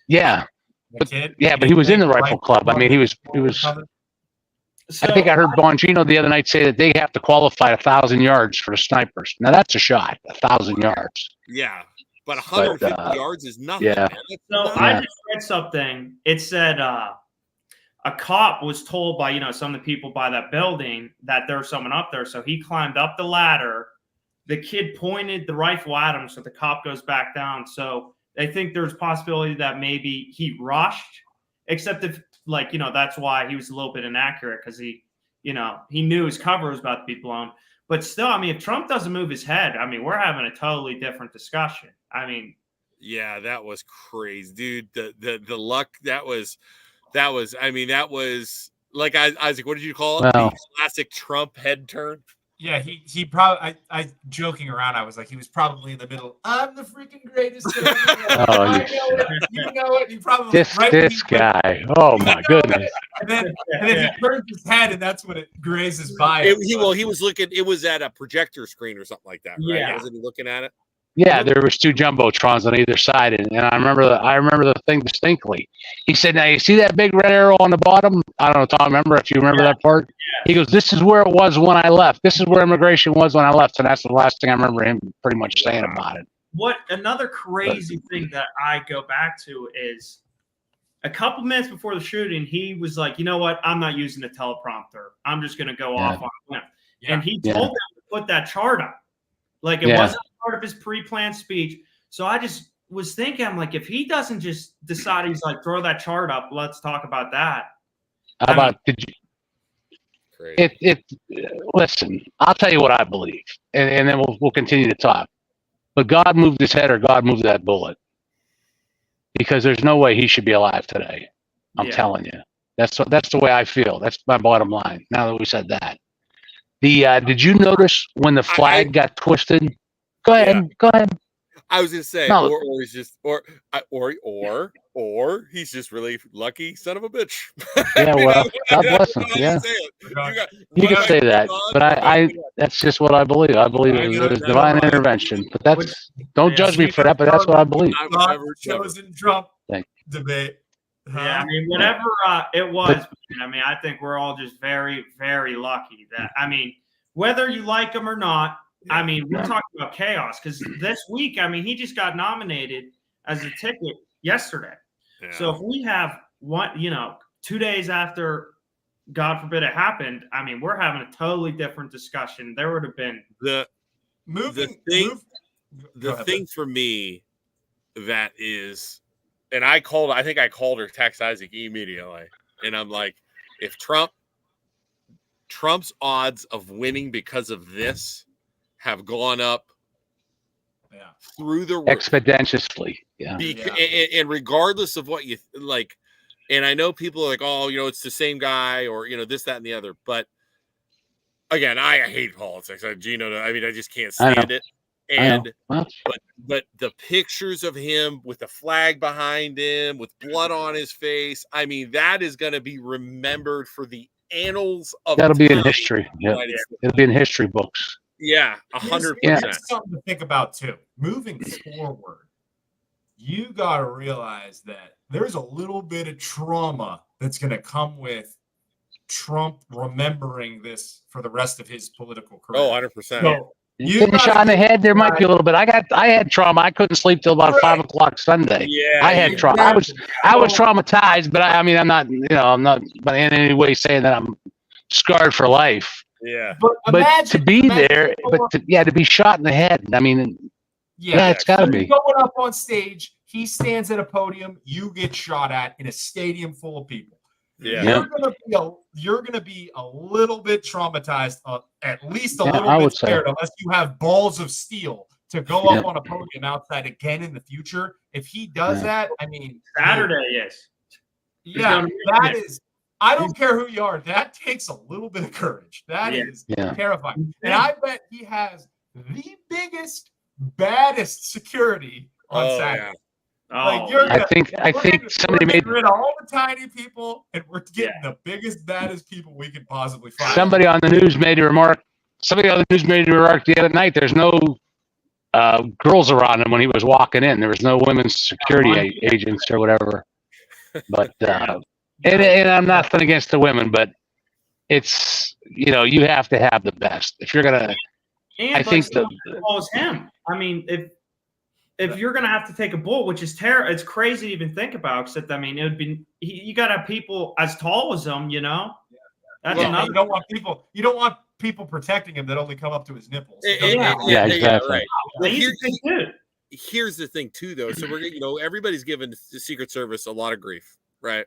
Yeah, The kid? but he was in the rifle club. I mean, he was. I think I heard Bongino the other night say that they have to qualify 1,000 yards for the snipers. Now that's a shot, 1,000 yards. Yeah, but 150 yards is nothing. Yeah. So I just read something. It said a cop was told by, some of the people by that building that there was someone up there. So he climbed up the ladder. The kid pointed the rifle at him. So the cop goes back down. So they think there's a possibility that maybe he rushed, except if that's why he was a little bit inaccurate because he knew his cover was about to be blown. But still, I mean, if Trump doesn't move his head, I mean, we're having a totally different discussion. I mean, yeah, that was crazy, dude. The luck that was like Isaac. What did you call it? Wow. The classic Trump head turn. Yeah, he probably. I joking around. I was like, he was probably in the middle. I'm the freaking greatest. I know it. You know it. He probably this guy. Oh my goodness. and then he turns his head, and that's when it grazes by. He was looking. It was at a projector screen or something like that. Right? Yeah. Wasn't he looking at it? Yeah, there was two jumbotrons on either side, and I remember the thing distinctly. He said, "Now you see that big red arrow on the bottom? I don't know, Tom. Remember if you remember that part? He goes, "This is where it was when I left. This is where immigration was when I left." And that's the last thing I remember him pretty much saying about it. what another crazy thing that I go back to is a couple minutes before the shooting, he was like, "You know what? I'm not using a teleprompter. I'm just going to go off on a whim." And he told them to put that chart up. Like it wasn't part of his pre-planned speech. So I just was thinking, I'm like, if he doesn't just decide he's like, throw that chart up, let's talk about that. How about did you? Listen, I'll tell you what I believe, and then we'll continue to talk. But God moved his head, or God moved that bullet, because there's no way he should be alive today. I'm telling you, that's the way I feel. That's my bottom line. Now that we said that, did you notice when the flag got twisted? Go ahead. I was gonna say, No. or he's just, or he's just really lucky, son of a bitch. Yeah, well, God bless him. Yeah, you can say that, but I that's just what I believe. I believe it was divine intervention. But don't judge me for that. But that's what I believe. Chosen Trump debate. Yeah, I mean, whatever it was, I mean, I think we're all just very, very lucky that, I mean, whether you like him or not, I mean, we're talking about chaos because this week, I mean, he just got nominated as a ticket yesterday. Yeah. So if we have 2 days after, God forbid it happened, I mean, we're having a totally different discussion. There would have been the thing for me that is, and I think I called her, text Isaac immediately, and I'm like, if Trump's odds of winning because of this have gone up through the roof exponentially. And regardless of what you like, and I know people are like, oh, it's the same guy, or this, that, and the other, but again, I hate politics. Gino, I mean, I just can't I know. stand it. And Well, but the pictures of him with the flag behind him, with blood on his face, I mean, that is going to be remembered for the annals of that'll be in time history. in the Yeah, United States. it'll be in history books. Yeah, Here's 100%. something to think about too. Moving forward, you got to realize that there's a little bit of trauma that's going to come with Trump remembering this for the rest of his political career. Oh, 100%. So you Getting gotta shot in the get head, there might be a little bit. I had trauma. I couldn't sleep till about Right. 5 o'clock Sunday. Yeah, I had trauma. I was traumatized, but I mean, I'm not but in any way saying that I'm scarred for life. Yeah. But to be there, to be shot in the head. I mean, yeah, it's got to be. Going up on stage, he stands at a podium, you get shot at in a stadium full of people. Yeah. You're gonna be a little bit traumatized, at least a little I bit would say. scared, unless you have balls of steel to go up on a podium outside again in the future. If he does that, I mean, Saturday, yes. Yeah, that is. I don't care who you are. That takes a little bit of courage. That is terrifying. And I bet he has the biggest, baddest security on Saturday. Oh, I think somebody made rid of all the tiny people, and we're getting the biggest, baddest people we can possibly find. Somebody on the news made a remark. Somebody on the news made a remark the other night. There's no girls around him when he was walking in. There was no women's security agents or whatever. But and I'm nothing against the women, but it's you have to have the best if you're gonna. And I think that was him. I mean, if you're gonna have to take a bullet, which is terrible, it's crazy to even think about. Except, I mean, it would be you got to have people as tall as him. That's another. You don't want people protecting him that only come up to his nipples. Yeah, exactly. Right. Well, here's the thing too, though. So we're everybody's given the Secret Service a lot of grief, right?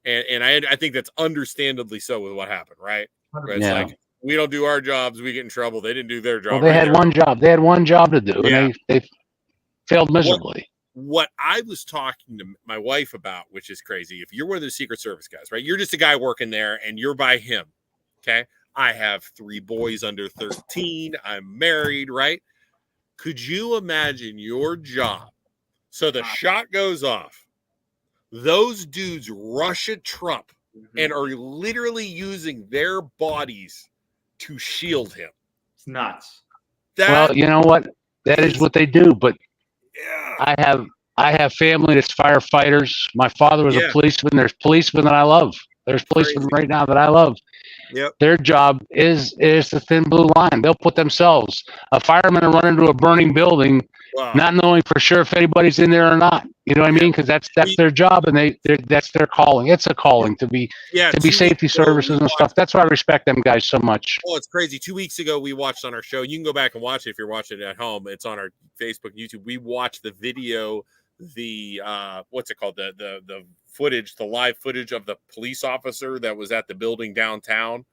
And I think that's understandably so with what happened, right? It's like we don't do our jobs, we get in trouble. They didn't do their job. Well, they had one job. They had one job to do, and they failed miserably. What I was talking to my wife about, which is crazy, if you're one of the Secret Service guys, right? You're just a guy working there, and you're by him. Okay, I have 3 boys under 13. I'm married, right? Could you imagine your job? So the shot goes off. Those dudes rush at Trump and are literally using their bodies to shield him. It's nuts. Well, you know what? That is what they do. But I have family that's firefighters. My father was a policeman. There's policemen that I love. There's policemen right now that I love. Yep. Their job is the thin blue line. They'll put themselves. A fireman will run into a burning building, not knowing for sure if anybody's in there or not. You know what I mean? Because that's their job, and that's their calling. It's a calling to be safety services and stuff. That's why I respect them guys so much. Oh, it's crazy. 2 weeks ago, we watched on our show. You can go back and watch it if you're watching it at home. It's on our Facebook, YouTube. We watched the video, what's it called? The footage, the live footage of the police officer that was at the building downtown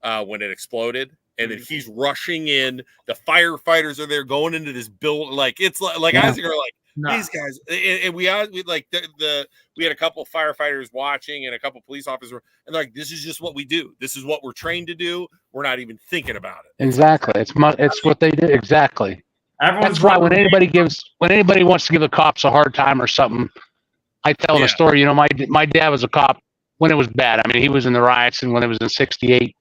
when it exploded. And then he's rushing in. The firefighters are there going into this building. Like it's like Isaac are like these guys. And we had a couple of firefighters watching and a couple of police officers, and like this is just what we do. This is what we're trained to do. We're not even thinking about it. Exactly. It's what they do. Exactly. That's why when anybody wants to give the cops a hard time or something, I tell them a story. You know, my dad was a cop when it was bad. I mean, he was in the riots and when it was in '68.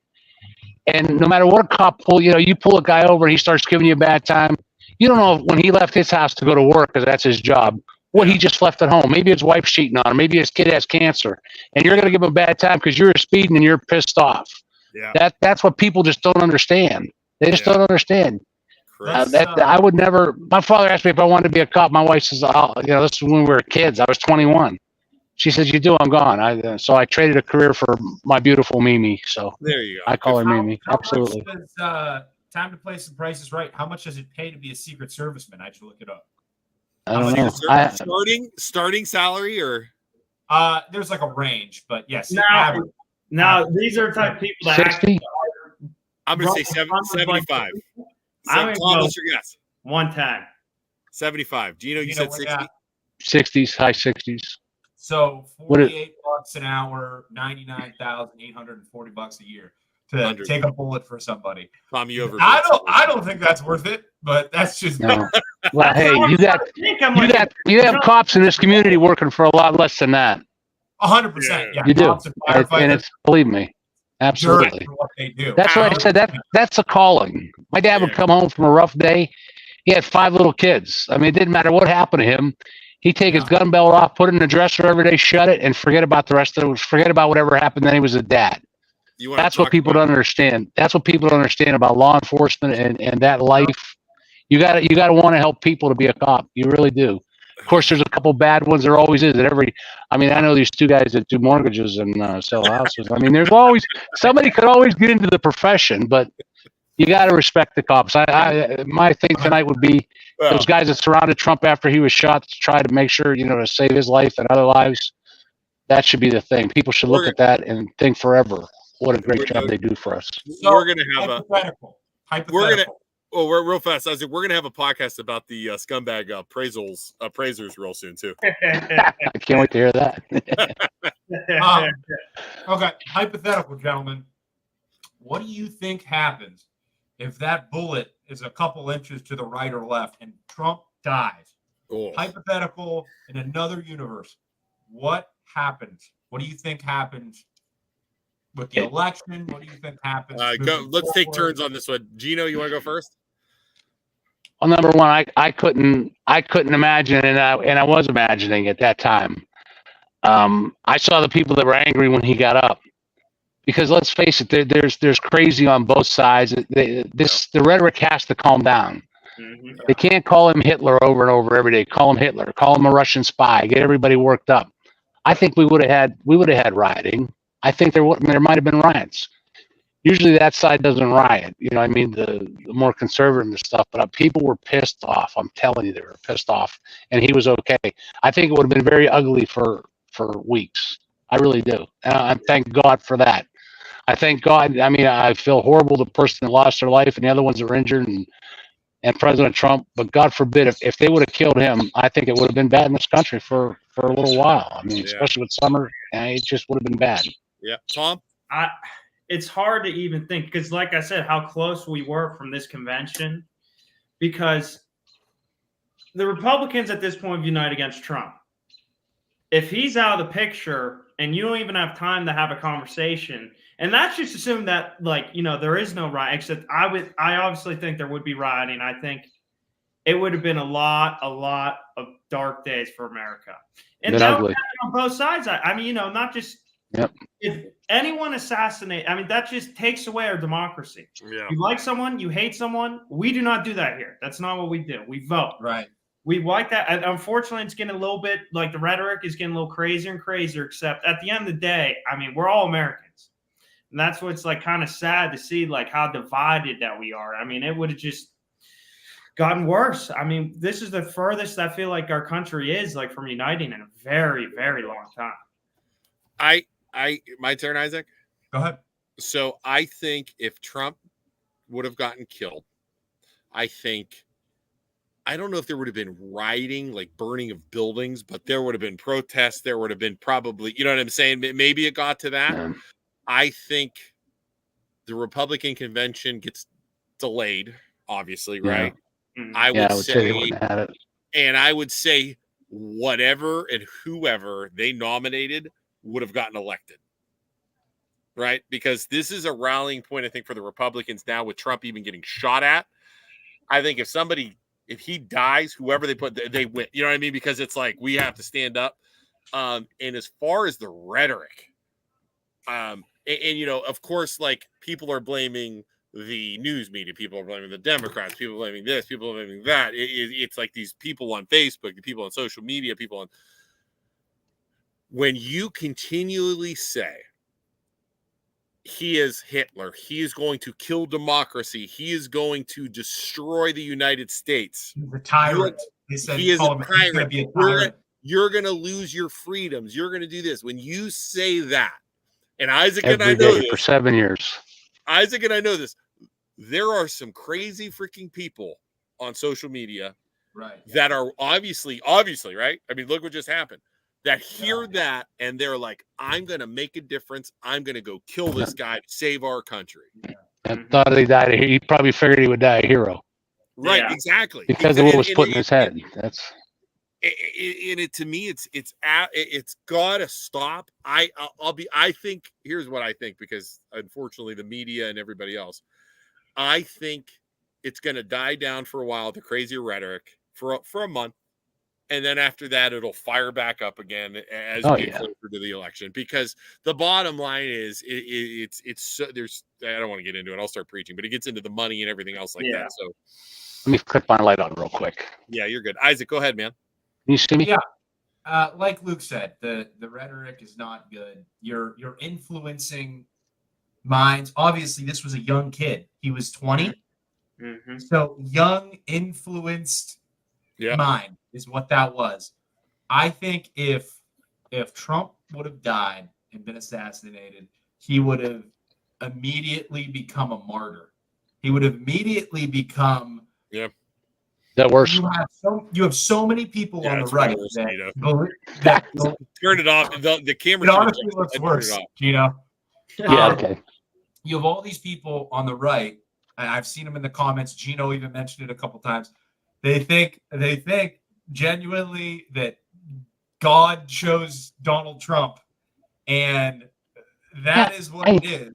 And no matter what a cop you pull a guy over and he starts giving you a bad time. You don't know when he left his house to go to work because that's his job. What he just left at home. Maybe his wife's cheating on him. Maybe his kid has cancer, and you're going to give him a bad time because you're speeding and you're pissed off. Yeah. That's what people just don't understand. They just don't understand. I would never. My father asked me if I wanted to be a cop. My wife says, this is when we were kids. I was 21. She says, "You do." I'm gone. So I traded a career for my beautiful Mimi. So there you go. I call her Mimi. Absolutely. Time to Play Some Prices Right. How much does it pay to be a Secret Serviceman? I just look it up. I don't know. Starting salary or there's like a range, but yes. Now these are the type of people that 60. I'm gonna say 75. Thomas, your guess. 110. 75. Gino, you said 60. 60s, high 60s. So $48 an hour, $99,840 a year. to take a bullet for somebody. Tom, you over? I don't think that's worth it, but that's just No. Well, That's hey, what you got I'm like, you have cops in this community working for a lot less than that. 100%. Yeah, You do, cops and and firefighters it's believe me, absolutely. for what they do. That's what I said. That's a calling. My dad would come home from a rough day. He had 5 little kids. I mean, it didn't matter what happened to him. He'd take his gun belt off, put it in the dresser every day, shut it, and forget about the rest of it. Forget about whatever happened. Then he was a dad. That's what people don't understand. That's what people don't understand about law enforcement and that life. You gotta want to help people to be a cop. You really do. Of course, there's a couple bad ones. There always is. I mean, I know these 2 guys that do mortgages and sell houses. I mean, there's always somebody could always get into the profession, but you got to respect the cops. My thing tonight would be those guys that surrounded Trump after he was shot to try to make sure, to save his life and other lives. That should be the thing. People should look at that and think forever what a great job they do for us. So, we're gonna have hypothetical. We're real fast. I said we're gonna have a podcast about the scumbag appraisers real soon too. I can't wait to hear that. Okay, hypothetical, gentlemen. What do you think happens if that bullet is a couple inches to the right or left and Trump dies? Hypothetical in another universe. What happens? What do you think happens with the election? What do you think happens? Let's take turns on this one. Gino, you want to go first? Well, number one, I couldn't imagine, and I was imagining at that time. I saw the people that were angry when he got up, because let's face it, there's crazy on both sides. The rhetoric has to calm down. Mm-hmm. They can't call him Hitler over and over every day. Call him Hitler. Call him a Russian spy. Get everybody worked up. I think we would have had rioting. I think there might have been riots. Usually that side doesn't riot. I mean, the more conservative stuff, but people were pissed off. I'm telling you, they were pissed off, and he was okay. I think it would have been very ugly for weeks. I really do. And I thank God for that. I thank God. I mean, I feel horrible, the person that lost their life and the other ones that were injured and President Trump, but God forbid, if they would have killed him, I think it would have been bad in this country for a little while. I mean, especially with summer, it just would have been bad. Yeah. Tom? It's hard to even think, because like I said, how close we were from this convention, because the Republicans at this point unite against Trump. If he's out of the picture and you don't even have time to have a conversation, and that's just assume that, there is no riot, except I obviously think there would be rioting. I think it would have been a lot of dark days for America. And that would happen on both sides. I mean, not just if anyone assassinate, I mean, that just takes away our democracy. Yeah. You like someone, you hate someone. We do not do that here. That's not what we do. We vote. Right. We like that. And unfortunately, it's getting a little bit, the rhetoric is getting a little crazier and crazier, except at the end of the day, I mean, we're all Americans. And that's what's kind of sad to see, how divided that we are. I mean, it would have just gotten worse. I mean, this is the furthest I feel like our country is from uniting in a very, very long time. My turn, Isaac? Go ahead. So I think if Trump would have gotten killed, I don't know if there would have been rioting, burning of buildings, but there would have been protests. There would have been probably, you know what I'm saying? Maybe it got to that. Yeah. I think the Republican convention gets delayed, obviously, right? Yeah. I would say whatever and whoever they nominated would have gotten elected, right? Because this is a rallying point, I think, for the Republicans now, with Trump even getting shot at. I think if he dies, whoever they put, they win. You know what I mean? Because it's we have to stand up. And as far as the rhetoric, of course, people are blaming the news media, people are blaming the Democrats, people are blaming this, people are blaming that. It's these people on Facebook, the people on social media, when you continually say he is Hitler, he is going to kill democracy, he is going to destroy the United States. He's a tyrant. He is a tyrant. You're going to lose your freedoms. You're going to do this. When you say that, and Isaac and I know this for 7 years. Isaac and I know this. There are some crazy freaking people on social media, right, that are obviously, right? I mean, look what just happened. that hear that and they're like, I'm going to make a difference. I'm going to go kill this guy to save our country. And thought he died. He probably figured he would die a hero. Right, Yeah. exactly. Because of what was put in his head. That's to me, it's got to stop. I think here's what I think, because unfortunately the media and everybody else, I think it's going to die down for a while, the crazy rhetoric for a month, and then after that it'll fire back up again as we get closer to the election. Because the bottom line is it's so, there's, I don't want to get into it, I'll start preaching, but it gets into the money and everything else like that. So let me click my light on real quick. Yeah, you're good. Isaac, go ahead, man. Can you see me? Yeah. Like Luke said, the rhetoric is not good. You're influencing minds. Obviously, this was a young kid. He was 20. Mm-hmm. So young, influenced mind is what that was. I think if Trump would have died and been assassinated, he would have immediately become a martyr. He would have immediately become that worse. You have so many people on the right that turn it off. The camera. It honestly looks worse, Gino. Yeah, okay. You have all these people on the right, and I've seen them in the comments. Gino even mentioned it a couple times. They think genuinely that God chose Donald Trump, and that is what it is.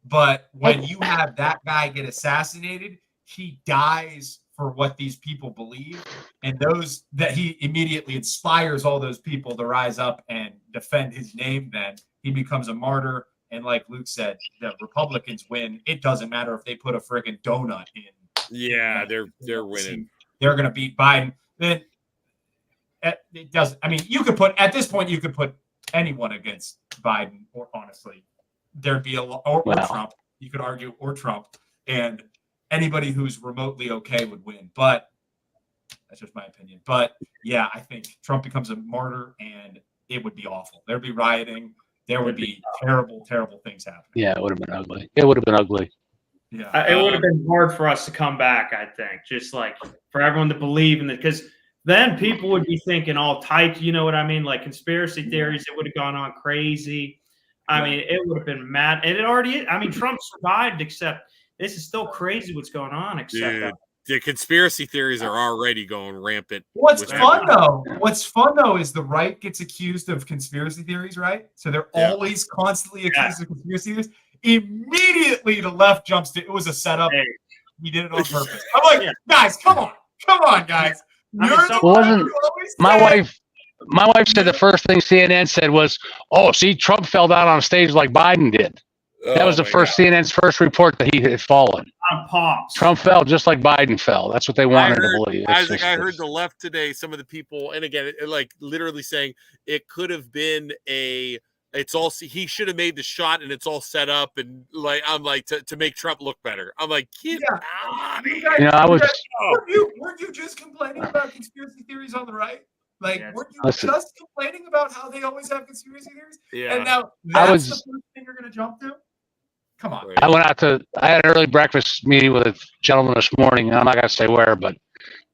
But when you have that guy get assassinated, he dies for what these people believe, and those that he immediately inspires all those people to rise up and defend his name. Then he becomes a martyr. And like Luke said, the Republicans win. It doesn't matter if they put a friggin' donut in. Yeah, they're winning. They're going to beat Biden. Then it doesn't. I mean, you could put at this point you could put anyone against Biden, or honestly, there'd be or Trump. You could argue or Trump, and anybody who's remotely okay would win. But that's just my opinion. But yeah, I think Trump becomes a martyr, and it would be awful. There'd be rioting. There would be terrible, terrible things happening. Yeah, it would have been ugly. It would have been ugly. Yeah, it would have been hard for us to come back. I think, just like for everyone to believe in it, because then people would be thinking all types. You know what I mean? Like conspiracy theories. It would have gone on crazy. I mean, it would have been mad. And it already is. I mean, Trump survived, except this is still crazy what's going on. Except the conspiracy theories are already going rampant. What's fun though is the right gets accused of conspiracy theories, right? So they're always constantly accused of conspiracy theories. Immediately the left jumps to it was a setup. Hey. He did it on purpose. I'm like, guys, come on, guys. My wife said the first thing CNN said was, "Oh, see, Trump fell down on stage like Biden did." That was the first CNN's first report that he had fallen. Trump fell just like Biden fell. That's what they wanted to believe. I heard the left today, some of the people, and again, like literally saying it could have been it's all, he should have made the shot and it's all set up. And like, I'm like, to make Trump look better. I'm like, get out of here. Weren't you just complaining about conspiracy theories on the right? Like, weren't you just complaining about how they always have conspiracy theories? Yeah. And now that's the first thing you're going to jump to? Come on. I had an early breakfast meeting with a gentleman this morning, and I'm not going to say where, but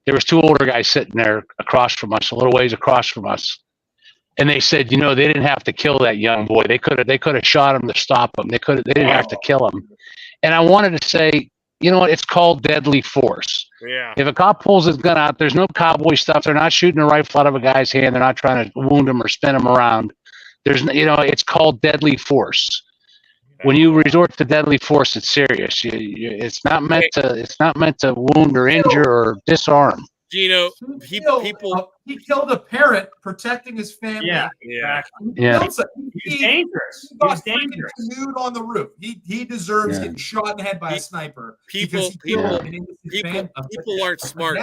there was two older guys sitting there across from us, a little ways across from us. And they said, they didn't have to kill that young boy. They could have shot him to stop him. They didn't have to kill him. And I wanted to say, you know what? It's called deadly force. Yeah. If a cop pulls his gun out, there's no cowboy stuff. They're not shooting a rifle out of a guy's hand. They're not trying to wound him or spin him around. It's called deadly force. When you resort to deadly force, it's serious. It's not meant to wound or injure or disarm. Gino, he killed a parent protecting his family. Yeah. He's dangerous. He's dangerous. Canoed on the roof. He deserves getting shot in the head by a sniper. People aren't smart.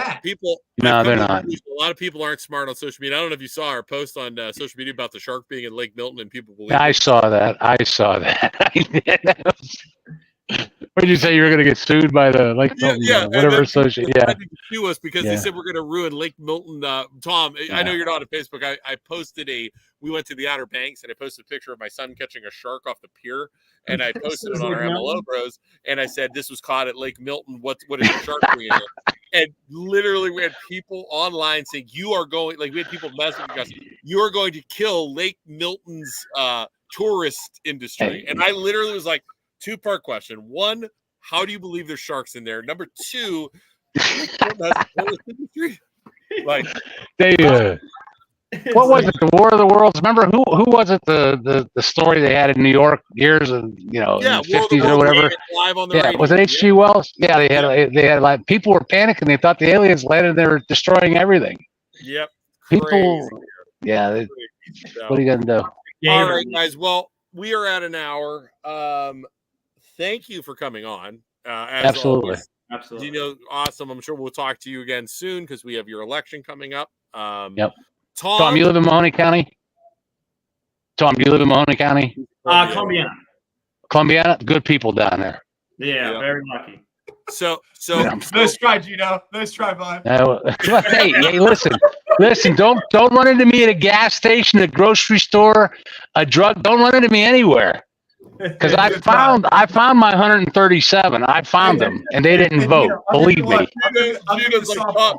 No, they're not. A lot of people aren't smart on social media. I don't know if you saw our post on social media about the shark being in Lake Milton, and people believe. I saw that. What did you say? You were going to get sued by the whatever association? Yeah, sue us because they said we're going to ruin Lake Milton. Tom, I know you're not on Facebook. I posted we went to the Outer Banks, and I posted a picture of my son catching a shark off the pier, and I posted it on our MLO Bros, and I said this was caught at Lake Milton. What is the shark doing here? And literally, we had people online saying you are going. Like we had people messaging us. you are going to kill Lake Milton's tourist industry. Hey. And I literally was like, two-part question. One, how do you believe there's sharks in there? Number two, Lake Milton has a tourist industry? Like, They what was it? The War of the Worlds. Remember who was it? The story they had in New York years and in yeah, the War of the 50s or Worlds whatever. aired live on the Yeah, radio. was it H.G. Wells? Yeah, they had like people were panicking. They thought the aliens landed. And they were destroying everything. Yep. People, Crazy. yeah. So, What are you gonna do? all right, guys. Well, we are at an hour. Thank you for coming on. As Absolutely. always. Absolutely. Gino, awesome. I'm sure we'll talk to you again soon because we have your election coming up. Yep. Tom, Tom, you live in Mahoney County? Tom, do you live in Mahoney County? Columbiana. Columbiana? Good people down there. Yeah, Yeah. very lucky. So Nice try, Gino. Nice try, bud. Hey, listen. Don't run into me at a gas station, a grocery store, a drug. Don't run into me anywhere. Because I found my 137. I found them, and they didn't vote. Believe me. Gino's like, Tom,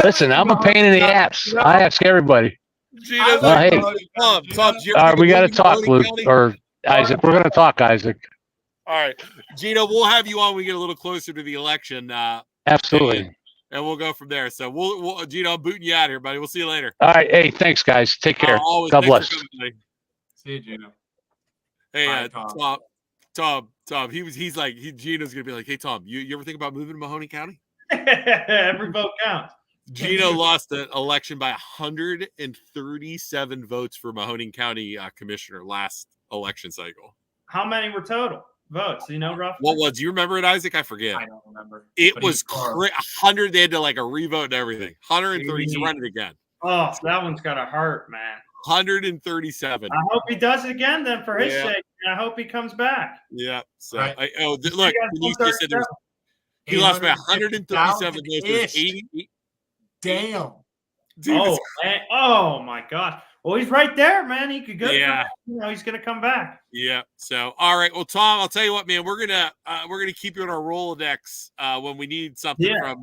Listen, I'm a pain in the ass. I ask everybody. Gino's Well, like, hey. Tom, do you All right, we got to talk, Luke or Isaac. We're going to talk, Isaac. All right, Gino, we'll have you on when we get a little closer to the election. Absolutely. And we'll go from there. So we'll Gino, I'm booting you out here, buddy. We'll see you later. All right. Hey, thanks, guys. Take care. Always. God Thanks bless. for coming, buddy. See you, Gino. Hey, Bye, Tom. He's like, Gino's gonna be like, hey, Tom, you ever think about moving to Mahoney County? Every vote counts. Gino lost the election by 137 votes for Mahoning County commissioner last election cycle. How many were total votes? Do you know roughly? What was? Do you remember it, Isaac? I forget. I don't remember. It But was he's far. 100. They had to like a revote and everything. 130. So run it again. Oh, that one's gotta hurt, man. 137. I hope he does it again then for his Yeah. sake. I hope he comes back. Yeah. So Right. look, when you just said there was, he lost by 137 votes. There was 80. Damn. Dude, Oh, it's- man. Oh my God. Well, he's right there, man. He could go. Yeah. He's gonna come back. Yeah. So, all right. Well, Tom, I'll tell you what, man. We're gonna keep you on our Rolodex when we need something from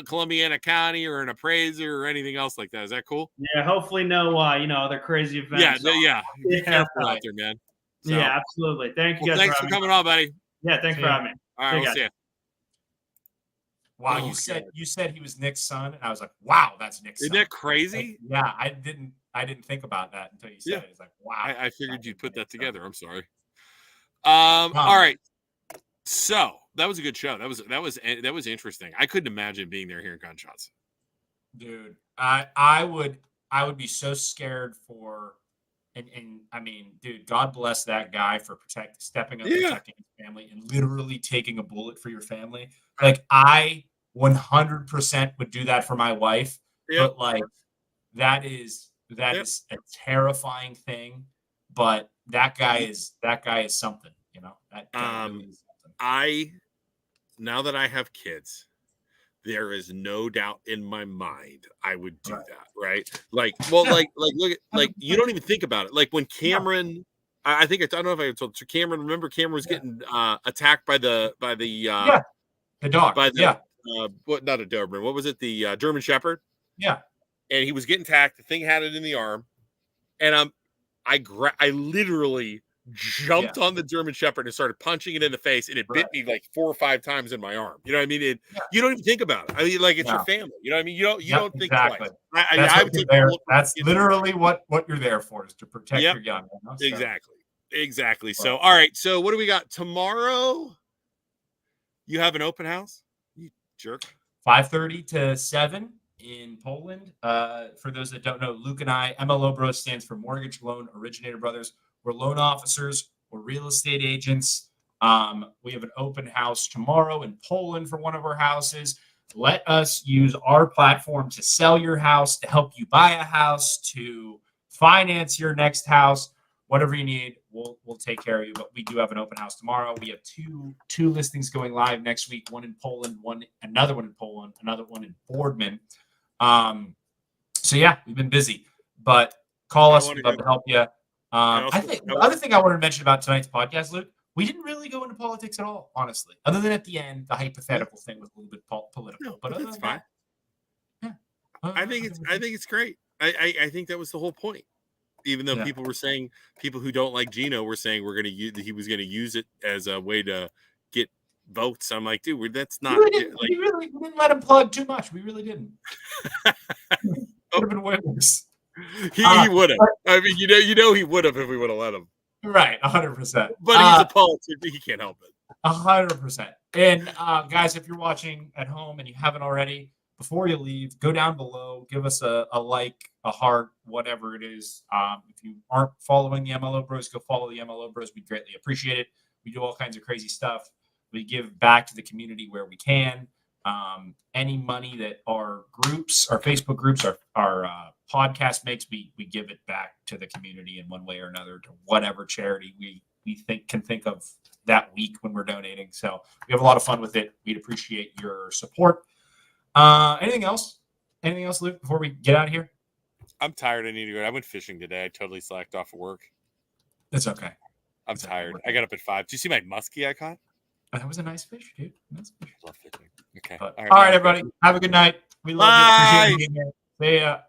Columbiana County or an appraiser or anything else like that. Is that cool? Yeah. Hopefully, no, other crazy events. Yeah. Be Yeah. careful out there, man. So, Yeah, absolutely. Thank you well, guys. thanks for coming on, buddy. Yeah, thanks See for ya. having me. All right, See you we'll guys. see you. Wow, Oh, you said he was Nick's son, and I was like, wow, that's Nick's Isn't son. that crazy? Yeah, I didn't think about that until you said Yeah. it. It's like, wow. I figured that's you'd put that Nick's son. together. I'm sorry. All right. So that was a good show. That was interesting. I couldn't imagine being there hearing gunshots. Dude, I would be so scared for, and I mean, dude, God bless that guy for stepping up, Yeah. protecting his family, and literally taking a bullet for your family. Like, I 100% would do that for my wife, Yep. but like, that is a terrifying thing. But that guy is something, you know. That guy really is something. Now that I have kids, there is no doubt in my mind I would do that, right? Like, well, like look at, like, you don't even think about it. Like when Cameron, I don't know if I told you, Cameron. Remember, Cameron was getting attacked by the the dog. by the what? Not a Doberman. What was it? The German Shepherd. Yeah. And he was getting attacked. The thing had it in the arm, and I literally jumped on the German Shepherd and started punching it in the face, and it bit me like 4 or 5 times in my arm. You know what I mean? You don't even think about it. I mean, like, it's your family. You know what I mean? You don't think exactly. twice. That's, I what would you're take there. a look- That's literally what you're there for, is to protect Yep. your young. You know? So, Exactly. So, all right. So, what do we got tomorrow? You have an open house, you jerk. 5:30 to 7 in Poland. For those that don't know, Luke and I, MLO Bros stands for Mortgage Loan Originator Brothers. We're loan officers. We're real estate agents. We have an open house tomorrow in Poland for one of our houses. Let us use our platform to sell your house, to help you buy a house, to finance your next house, whatever you need. We'll take care of you. But we do have an open house tomorrow. We have two listings going live next week. One in Poland, another one in Poland, another one in Boardman. So yeah, we've been busy, but call us. We'd love to help you. I think the other thing I wanted to mention about tonight's podcast, Luke, we didn't really go into politics at all, honestly. Other than at the end, the hypothetical thing was a little bit political. No, but other that's than fine. that, I think it's great. I think that was the whole point. Even though Yeah. people who don't like Gino were saying he was going to use it as a way to get votes. I'm like, dude, that's not. We didn't let him plug too much. We really didn't. Would have been way worse. He would have. I mean, you know, he would have if we would have let him. Right, 100%. But he's a politician; he can't help it. 100%. And guys, if you're watching at home and you haven't already, before you leave, go down below, give us a like, a heart, whatever it is. If you aren't following the MLO Bros, go follow the MLO Bros. We'd greatly appreciate it. We do all kinds of crazy stuff. We give back to the community where we can. Any money that our groups, our Facebook groups, our podcast makes, we give it back to the community in one way or another to whatever charity we can think of that week when we're donating. So we have a lot of fun with it. We'd appreciate your support. Anything else? Anything else, Luke, before we get out of here? I'm tired. I need to go. I went fishing today. I totally slacked off of work. It's okay. I'm tired. I got up at 5. Did you see my muskie I caught? That was a nice fish, dude. Nice fish. Love fishing. Okay. All right, everybody. Have a good night. We love you. Appreciate you being here. See ya.